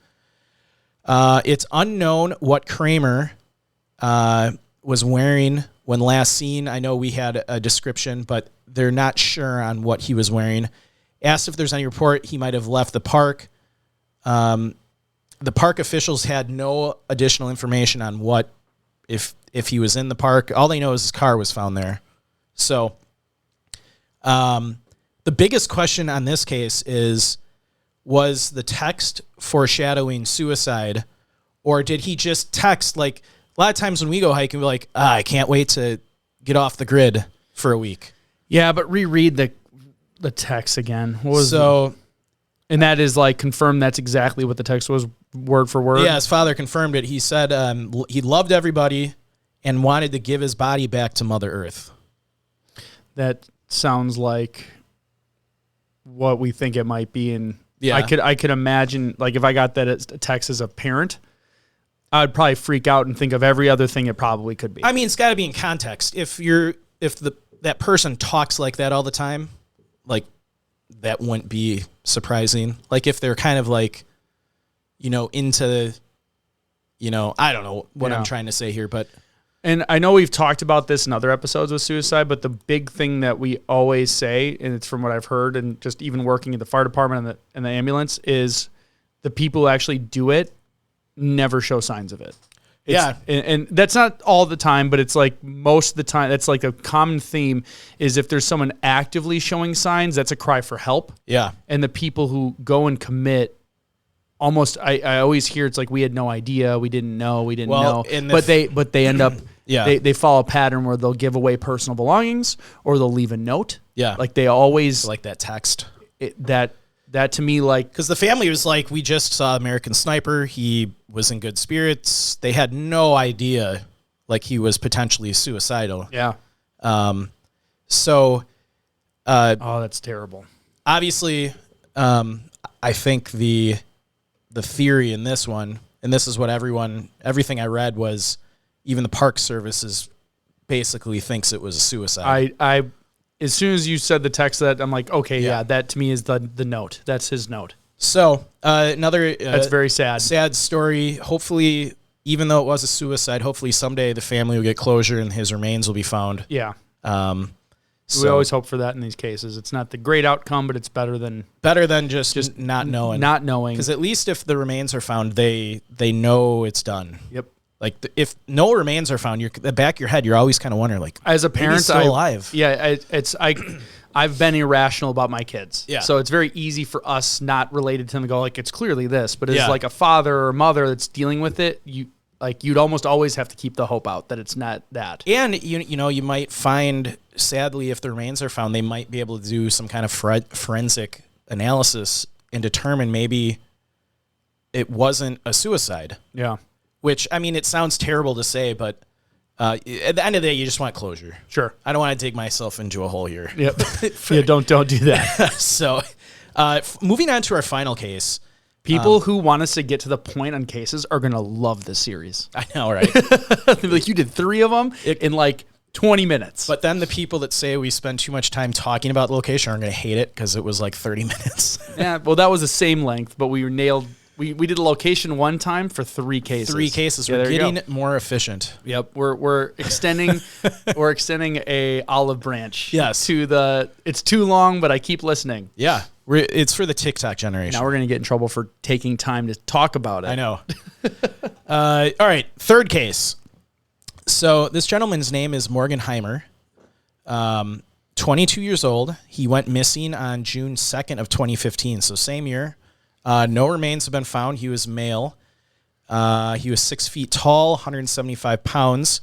It's unknown what Kramer was wearing when last seen. I know we had a description, but they're not sure on what he was wearing. Asked if there's any report he might have left the park. The park officials had no additional information on what, if he was in the park. All they know is his car was found there. So the biggest question on this case is, was the text foreshadowing suicide, or did he just text? Like, a lot of times when we go hiking, we're like, I can't wait to get off the grid for a week. Yeah, but reread the text again. And that is like confirmed that's exactly what the text was, word for word? Yeah, his father confirmed it. He said he loved everybody and wanted to give his body back to Mother Earth. That sounds like what we think it might be. And yeah. I could imagine, like, if I got that as a text as a parent, I'd probably freak out and think of every other thing it probably could be. I mean, it's got to be in context. If that person talks like that all the time, like, that wouldn't be surprising. Like, if they're kind of like, into, I don't know what I'm trying to say here, but. And I know we've talked about this in other episodes with suicide, but the big thing that we always say, and it's from what I've heard and just even working in the fire department and the ambulance, is the people who actually do it never show signs of it. And that's not all the time, but it's like most of the time, that's like a common theme is if there's someone actively showing signs, that's a cry for help. Yeah. And the people who go and commit, almost, I always hear it's like, we had no idea, we didn't know. But they end up, they follow a pattern where they'll give away personal belongings or they'll leave a note. Yeah. Like they always. Like that text. That to me, like, because the family was like, we just saw American Sniper. He was in good spirits. They had no idea, like, he was potentially suicidal. Yeah. So. That's terrible. Obviously, I think the theory in this one, and this is what everything I read was, even the Park Service basically thinks it was a suicide. I as soon as you said the text, that I'm like, okay, yeah, that to me is the note. That's his note. So another that's very sad story. Hopefully, even though it was a suicide, hopefully someday the family will get closure and his remains will be found. Yeah. We always hope for that in these cases. It's not the great outcome, but it's better than just not knowing. Not knowing, because at least if the remains are found, they know it's done. Yep. Like, if no remains are found, the back of your head, you're always kind of wondering, like, as a parent, still alive. Yeah, I've been irrational about my kids. Yeah. So it's very easy for us, not related to them, to go like, it's clearly this, but as like a father or mother that's dealing with it, you'd almost always have to keep the hope out that it's not that. And you might find, sadly, if the remains are found, they might be able to do some kind of forensic analysis and determine maybe it wasn't a suicide. Yeah. Which, I mean, it sounds terrible to say, but at the end of the day, you just want closure. Sure. I don't want to dig myself into a hole here. Yep. Yeah, don't do that. So, moving on to our final case. People who want us to get to the point on cases are going to love this series. I know, right? Like, you did 3 of them in like 20 minutes. But then the people that say we spend too much time talking about the location are going to hate it because it was like 30 minutes. Yeah, well, that was the same length, but we were nailed. We did a location one time for 3 cases. 3 cases. Yeah, we're getting more efficient. Yep. We're extending a olive branch. Yes. It's too long, but I keep listening. Yeah. It's for the TikTok generation. Now we're going to get in trouble for taking time to talk about it. I know. All right. 3rd case. So this gentleman's name is Morgan Heimer. 22 years old. He went missing on June 2nd of 2015. So same year. No remains have been found. He was male. He was 6 feet tall, 175 pounds.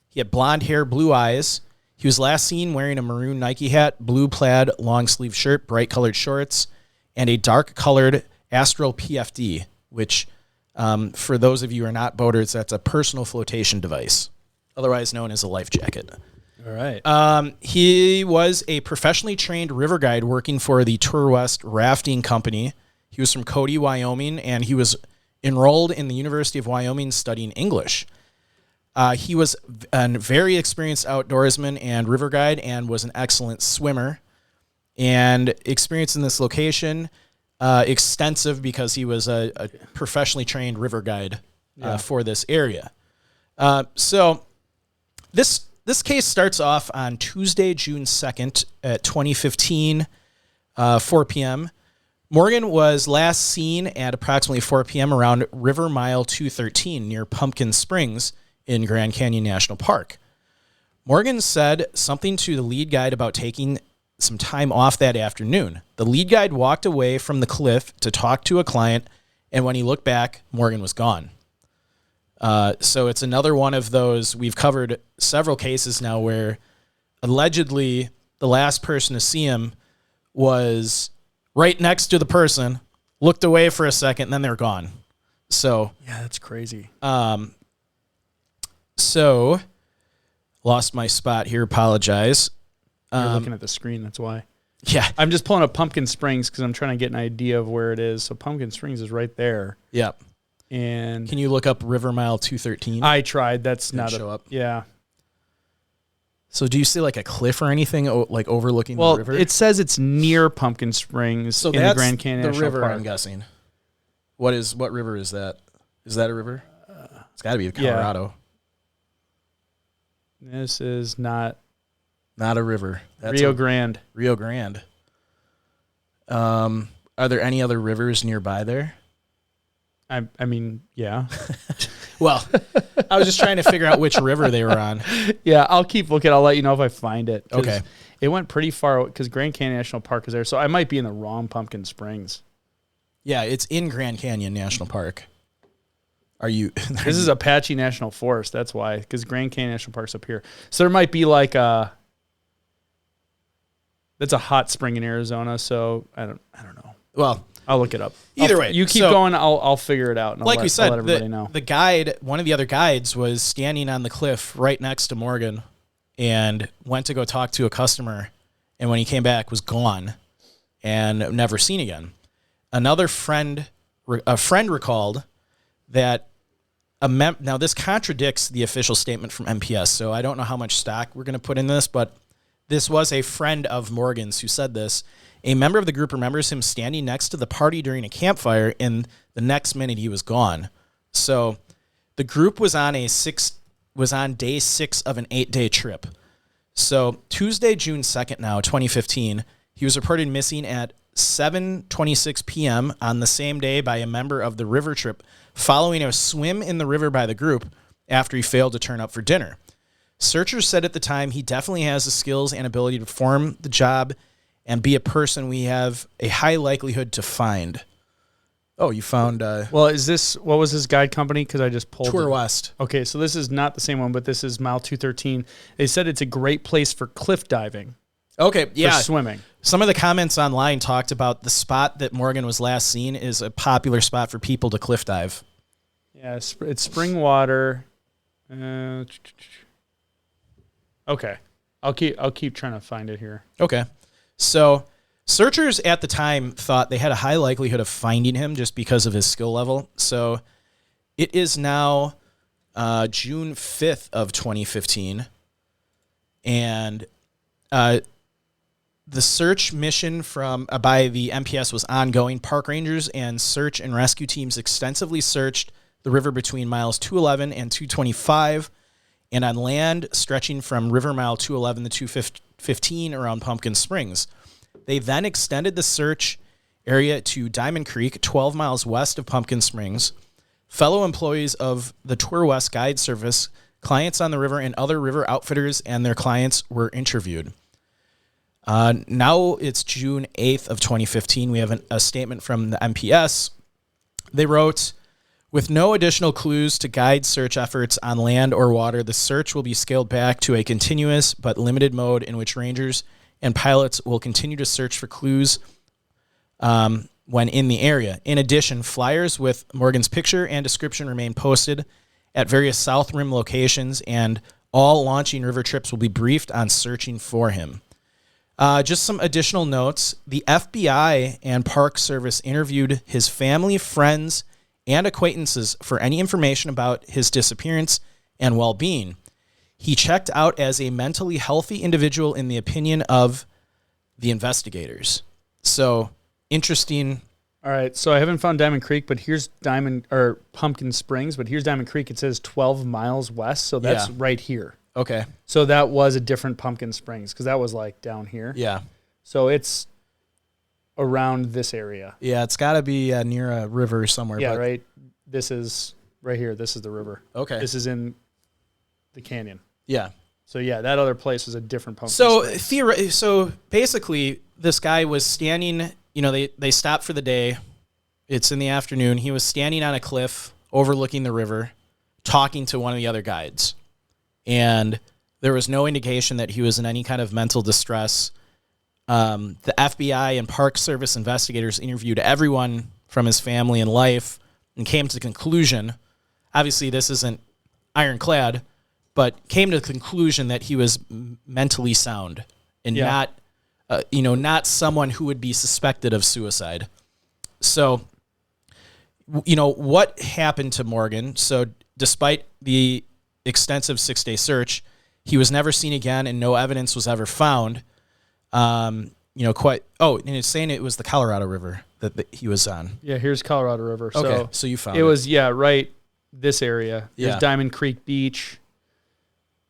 He had blonde hair, blue eyes. He was last seen wearing a maroon Nike hat, blue plaid long sleeve shirt, bright colored shorts, and a dark colored Astral PFD, which for those of you who are not boaters, that's a personal flotation device, otherwise known as a life jacket. All right. He was a professionally trained river guide working for the Tour West Rafting Company. He was from Cody, Wyoming, and he was enrolled in the University of Wyoming studying English. He was a very experienced outdoorsman and river guide and was an excellent swimmer. And experience in this location, extensive because he was a professionally trained river guide for this area. So this case starts off on Tuesday, June 2nd at 2015, 4 p.m. Morgan was last seen at approximately 4 p.m. around River Mile 213 near Pumpkin Springs in Grand Canyon National Park. Morgan said something to the lead guide about taking some time off that afternoon. The lead guide walked away from the cliff to talk to a client, and when he looked back, Morgan was gone. So it's another one of those, we've covered several cases now where allegedly the last person to see him was right next to the person, looked away for a second, and then they're gone. So yeah, that's crazy. So lost my spot here. Apologize. You're looking at the screen. That's why. Yeah. I'm just pulling up Pumpkin Springs because I'm trying to get an idea of where it is. So Pumpkin Springs is right there. Yep. And can you look up River Mile 213? I tried. That's Didn't not show up. Yeah. So do you see like a cliff or anything like overlooking Well, the river? it says it's near Pumpkin Springs so in that's the Grand Canyon the National river, Park. I'm guessing. What river is that? Is that a river? It's got to be Colorado. Yeah. This is not a river. That's Rio Grande. Rio Grande. Are there any other rivers nearby there? I mean, yeah. Well, I was just trying to figure out which river they were on. Yeah, I'll keep looking. I'll let you know if I find it. Okay. It went pretty far because Grand Canyon National Park is there, so I might be in the wrong Pumpkin Springs. Yeah, it's in Grand Canyon National Park. Are you? This is Apache National Forest. That's why, because Grand Canyon National Park's up here. So there might be like that's a hot spring in Arizona. So I don't know. Well, I'll look it up. Either way, you keep going. I'll figure it out. And like we said, I'll let everybody know. The guide, one of the other guides, was standing on the cliff right next to Morgan, and went to go talk to a customer, and when he came back, was gone, and never seen again. A friend recalled that now this contradicts the official statement from MPS, so I don't know how much stock we're going to put in this, but this was a friend of Morgan's who said this. A member of the group remembers him standing next to the party during a campfire, and the next minute he was gone. So the group was on day 6 of an 8-day trip. So Tuesday, June 2nd now, 2015, he was reported missing at 7:26 p.m. on the same day by a member of the river trip following a swim in the river by the group after he failed to turn up for dinner. Searchers said at the time he definitely has the skills and ability to perform the job and be a person we have a high likelihood to find. Oh, you found... Well, what was his guide company? Because I just pulled Tour it. West. Okay, so this is not the same one, but this is Mile 213. They said it's a great place for cliff diving. Okay, yeah. For swimming. Some of the comments online talked about the spot that Morgan was last seen is a popular spot for people to cliff dive. Yeah, it's spring water. Okay. I'll keep trying to find it here. Okay. So searchers at the time thought they had a high likelihood of finding him just because of his skill level. So it is now June 5th of 2015. And the search mission by the MPS was ongoing. Park rangers and search and rescue teams extensively searched the river between miles 211 and 225, and on land stretching from River Mile 211 to 215 around Pumpkin Springs. They then extended the search area to Diamond Creek, 12 miles west of Pumpkin Springs. Fellow employees of the Tour West Guide Service, clients on the river, and other river outfitters and their clients were interviewed. Now it's June 8th of 2015. We have a statement from the MPS. They wrote, with no additional clues to guide search efforts on land or water, the search will be scaled back to a continuous but limited mode in which rangers and pilots will continue to search for clues when in the area. In addition, flyers with Morgan's picture and description remain posted at various South Rim locations, and All launching river trips will be briefed on searching for him. Just some additional notes. The FBI and Park Service interviewed his family, friends, and acquaintances for any information about his disappearance and well-being. He checked out as a mentally healthy individual in the opinion of the investigators. So, interesting. All right, so I haven't found Diamond Creek, but here's Pumpkin Springs, but here's Diamond Creek. It says 12 miles west, so that's right here. Okay. So that was a different Pumpkin Springs, because that was like down here. Yeah. So it's around this area. Yeah, it's got to be near a river somewhere. Yeah, right. This is right here. This is the river. Okay. This is in the canyon. Yeah. So yeah, that other place was a different Pumpkin Springs. So basically, this guy was standing. They stopped for the day. It's in the afternoon. He was standing on a cliff overlooking the river, talking to one of the other guides, and there was no indication that he was in any kind of mental distress. The FBI and Park Service investigators interviewed everyone from his family and life and came to the conclusion, obviously this isn't ironclad, but came to the conclusion that he was mentally sound and not someone who would be suspected of suicide. So, what happened to Morgan? So despite the extensive 6-day search, he was never seen again and no evidence was ever found. And it's saying it was the Colorado River that he was on. Yeah, here's Colorado River. Okay, so you found it. It was, right, this area. There's Yeah. Diamond Creek Beach.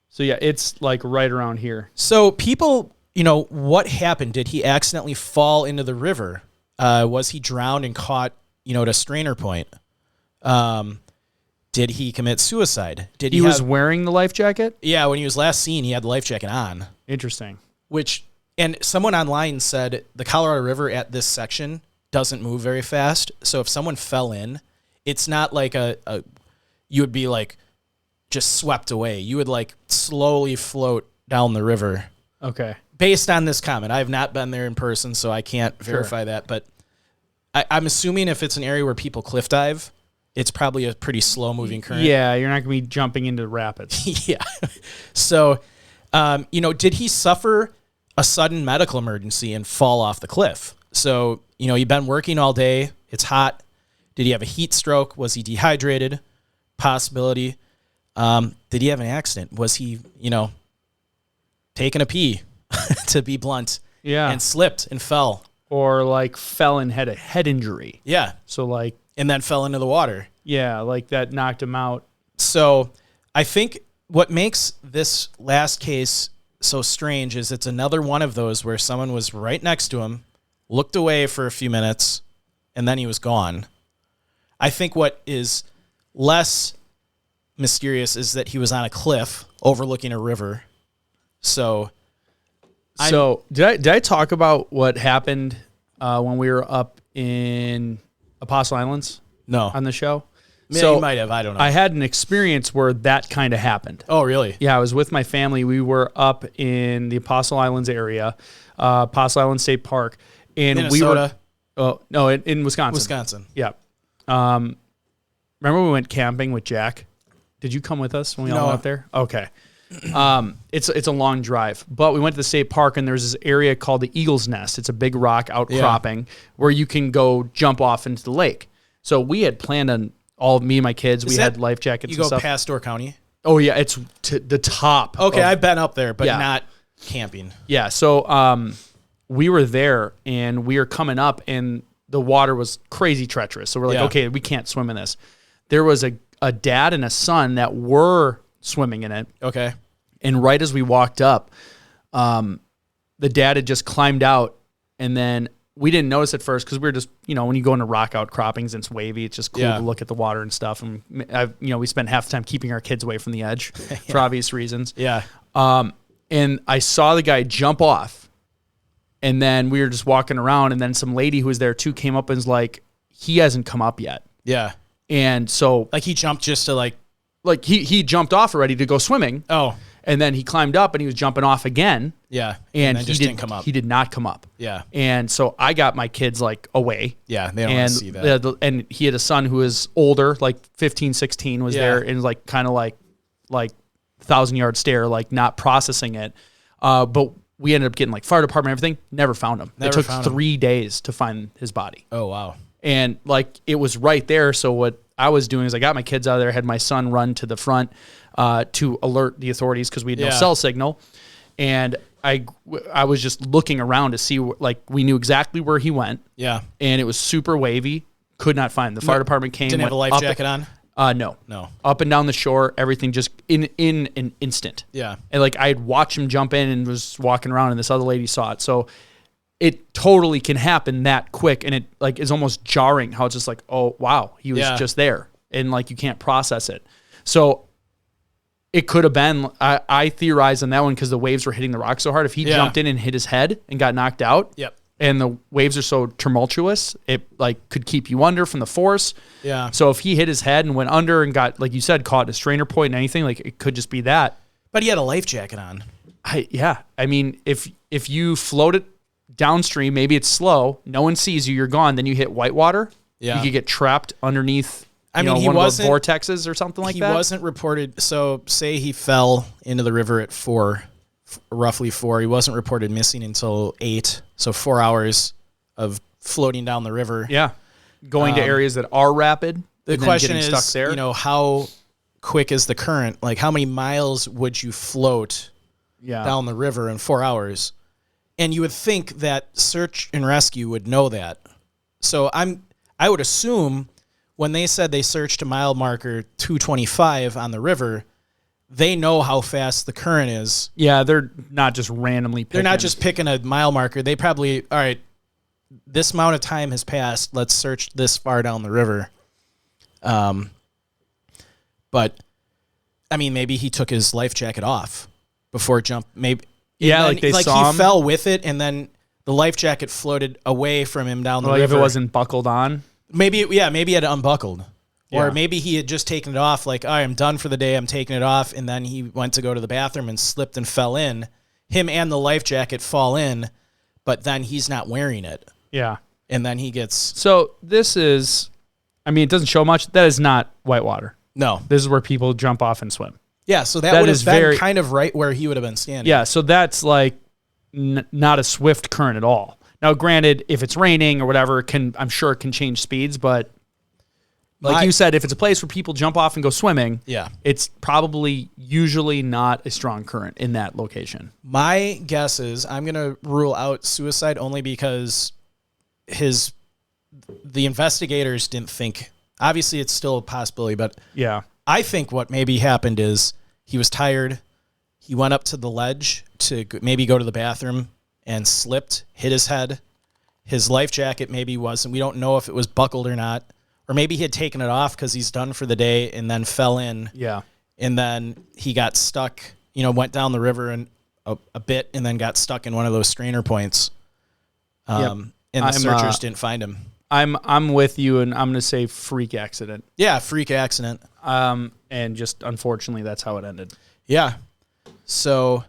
So, yeah, it's like right around here. So people, what happened? Did he accidentally fall into the river? Was he drowned and caught, at a strainer point? Did he commit suicide? He was wearing the life jacket? Yeah, when he was last seen, he had the life jacket on. Interesting. And someone online said the Colorado River at this section doesn't move very fast. So if someone fell in, it's not like you would be like just swept away. You would like slowly float down the river. Okay. Based on this comment, I have not been there in person, so I can't verify that. But I'm assuming if it's an area where people cliff dive, it's probably a pretty slow moving current. Yeah, you're not going to be jumping into rapids. Yeah. So, did he suffer a sudden medical emergency and fall off the cliff? So, you've been working all day. It's hot. Did he have a heat stroke? Was he dehydrated? Possibility. Did he have an accident? Was he, taking a pee, to be blunt? Yeah. And slipped and fell. Or like fell and had a head injury. Yeah. So like. And then fell into the water. Yeah, like that knocked him out. So I think what makes this last case so strange is it's another one of those where someone was right next to him, looked away for a few minutes, and then he was gone. I think what is less mysterious is that he was on a cliff overlooking a river. So did I talk about what happened when we were up in Apostle Islands? No. On the show? Yeah, So you might have. I don't know. I had an experience where that kind of happened. Oh, really? Yeah, I was with my family. We were up in the Apostle Islands area, Apostle Island State Park. And Minnesota? we were... Oh, no, in Wisconsin. Wisconsin. Yeah. Remember we went camping with Jack? Did you come with us when we all went up there? Okay. It's a long drive, but we went to the state park and there's this area called the Eagle's Nest. It's a big rock outcropping where you can go jump off into the lake. So we had planned on me and my kids. We had life jackets and stuff. You go past Door County? Oh yeah, it's to the top. Okay, I've been up there, but not camping. Yeah, so we were there and we were coming up and the water was crazy treacherous. So we're like, okay, we can't swim in this. There was a dad and a son that were swimming in it. Okay. And right as we walked up, the dad had just climbed out, and then we didn't notice at first because we were just, when you go into rock outcroppings and it's wavy, it's just cool to look at the water and stuff. And we spent half the time keeping our kids away from the edge for obvious reasons. Yeah. And I saw the guy jump off, and then we were just walking around, and then some lady who was there too came up and was like, he hasn't come up yet. Yeah. And so like he jumped just to like he jumped off already to go swimming. Oh. And then he climbed up and he was jumping off again. Yeah. And he didn't come up. He did not come up. Yeah. And so I got my kids like away. Yeah. They don't want to see that. And he had a son who was older, like 15, 16 was there and like kind of like 1,000-yard stare, like not processing it. But we ended up getting like fire department, everything. Never found him. It took 3 days to find his body. Oh, wow. And like it was right there. So what I was doing is I got my kids out of there, had my son run to the front to alert the authorities because we had no cell signal. And I was just looking around to see, like, we knew exactly where he went. Yeah. And it was super wavy. Could not find him. The fire department came. Didn't have a life jacket on? No. No. Up and down the shore, everything just in an instant. Yeah. And like I had watched him jump in and was walking around, and this other lady saw it. So it totally can happen that quick, and it like is almost jarring how it's just like, oh wow, he was just there, and like you can't process it. So it could have been. I theorized on that one because the waves were hitting the rock so hard. If he jumped in and hit his head and got knocked out, and the waves are so tumultuous, it like could keep you under from the force. Yeah. So if he hit his head and went under and got, like you said, caught in a strainer point and anything, like it could just be that. But he had a life jacket on. I mean, if you float it downstream, maybe it's slow, no one sees you, you're gone, then you hit whitewater. Yeah. You could get trapped underneath one of those vortexes or something like that. He wasn't reported. So say he fell into the river at roughly 4. He wasn't reported missing until 8. So 4 hours of floating down the river. Yeah. Going to areas that are rapid. The question is, stuck there. How quick is the current? Like how many miles would you float down the river in 4 hours? And you would think that search and rescue would know that. So I would assume when they said they searched a mile marker 225 on the river, they know how fast the current is. Yeah, they're not just randomly picking. They're not just picking a mile marker. They probably, all right, this amount of time has passed. Let's search this far down the river. But, I mean, maybe he took his life jacket off before jump. Maybe. Yeah, like they saw him. He fell with it, and then the life jacket floated away from him down the river. If it wasn't buckled on? Maybe it had unbuckled. Or maybe he had just taken it off, like, all right, I'm done for the day, I'm taking it off, and then he went to go to the bathroom and slipped and fell in. Him and the life jacket fall in, but then he's not wearing it. Yeah. And then he gets... So this is... I mean, it doesn't show much. That is not whitewater. No. This is where people jump off and swim. Yeah, so that would have been kind of right where he would have been standing. Yeah, so that's like not a swift current at all. Now, granted, if it's raining or whatever, I'm sure it can change speeds, but... Like you said, if it's a place where people jump off and go swimming, it's probably usually not a strong current in that location. My guess is I'm going to rule out suicide only because the investigators didn't think. Obviously, it's still a possibility, but I think what maybe happened is he was tired. He went up to the ledge to maybe go to the bathroom and slipped, hit his head. His life jacket maybe wasn't. We don't know if it was buckled or not. Or maybe he had taken it off because he's done for the day and then fell in. Yeah. And then he got stuck, went down the river and a bit and then got stuck in one of those strainer points. And the searchers didn't find him. I'm with you, and I'm going to say freak accident. Yeah, freak accident. And just unfortunately, that's how it ended. Yeah. So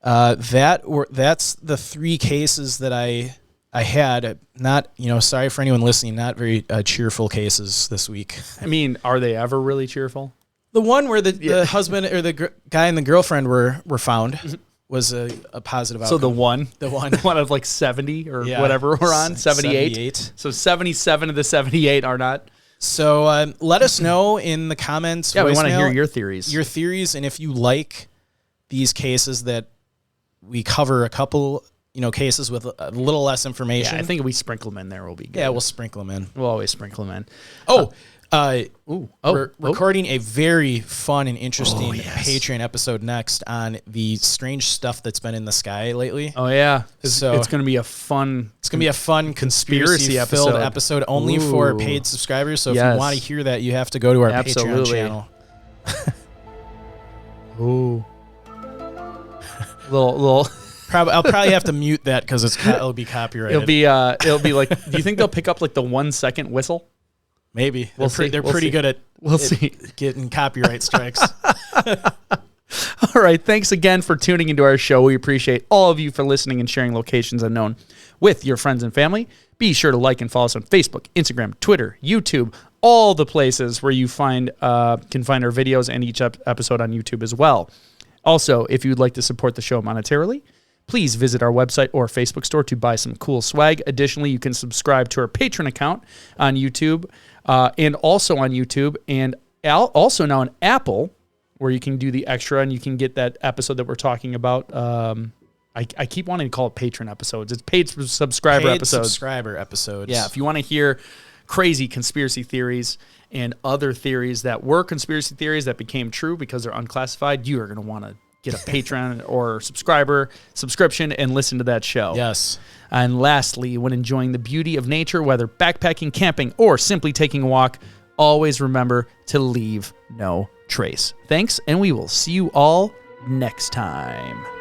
that's the 3 cases that I had. Not, sorry for anyone listening, not very cheerful cases this week. I mean, are they ever really cheerful? The one where the husband or the guy and the girlfriend were found was a positive outcome. So the one out of like 70 or whatever we're on, 78. So 77 of the 78 are not. So let us know in the comments. Yeah, we want to hear your theories. Your theories, and if you like these cases that we cover a couple cases with a little less information. Yeah, I think if we sprinkle them in there, we'll be good. Yeah, we'll sprinkle them in. We'll always sprinkle them in. We're recording a very fun and interesting Patreon episode next on the strange stuff that's been in the sky lately. Oh, yeah. It's going to be a fun... It's going to be a fun conspiracy-filled episode only for paid subscribers. So if you want to hear that, you have to go to our Patreon channel. Ooh. little... I'll probably have to mute that because it'll be copyrighted. It'll be like. Do you think they'll pick up like the 1 second whistle? Maybe they're pretty good at getting copyright strikes. All right, thanks again for tuning into our show. We appreciate all of you for listening and sharing locations unknown. with your friends and family. Be sure to like and follow us on Facebook, Instagram, Twitter, YouTube, all the places where you can find our videos and each episode on YouTube as well. Also, if you'd like to support the show monetarily, please visit our website or Facebook store to buy some cool swag. Additionally, you can subscribe to our Patreon account on YouTube and also on YouTube and also now on Apple, where you can do the extra and you can get that episode that we're talking about. I keep wanting to call it patron episodes. It's paid subscriber episodes. Yeah, if you want to hear crazy conspiracy theories and other theories that were conspiracy theories that became true because they're unclassified, you are going to want to get a Patreon or subscription and listen to that show. Yes. And lastly, when enjoying the beauty of nature, whether backpacking, camping, or simply taking a walk, always remember to leave no trace. Thanks, and we will see you all next time.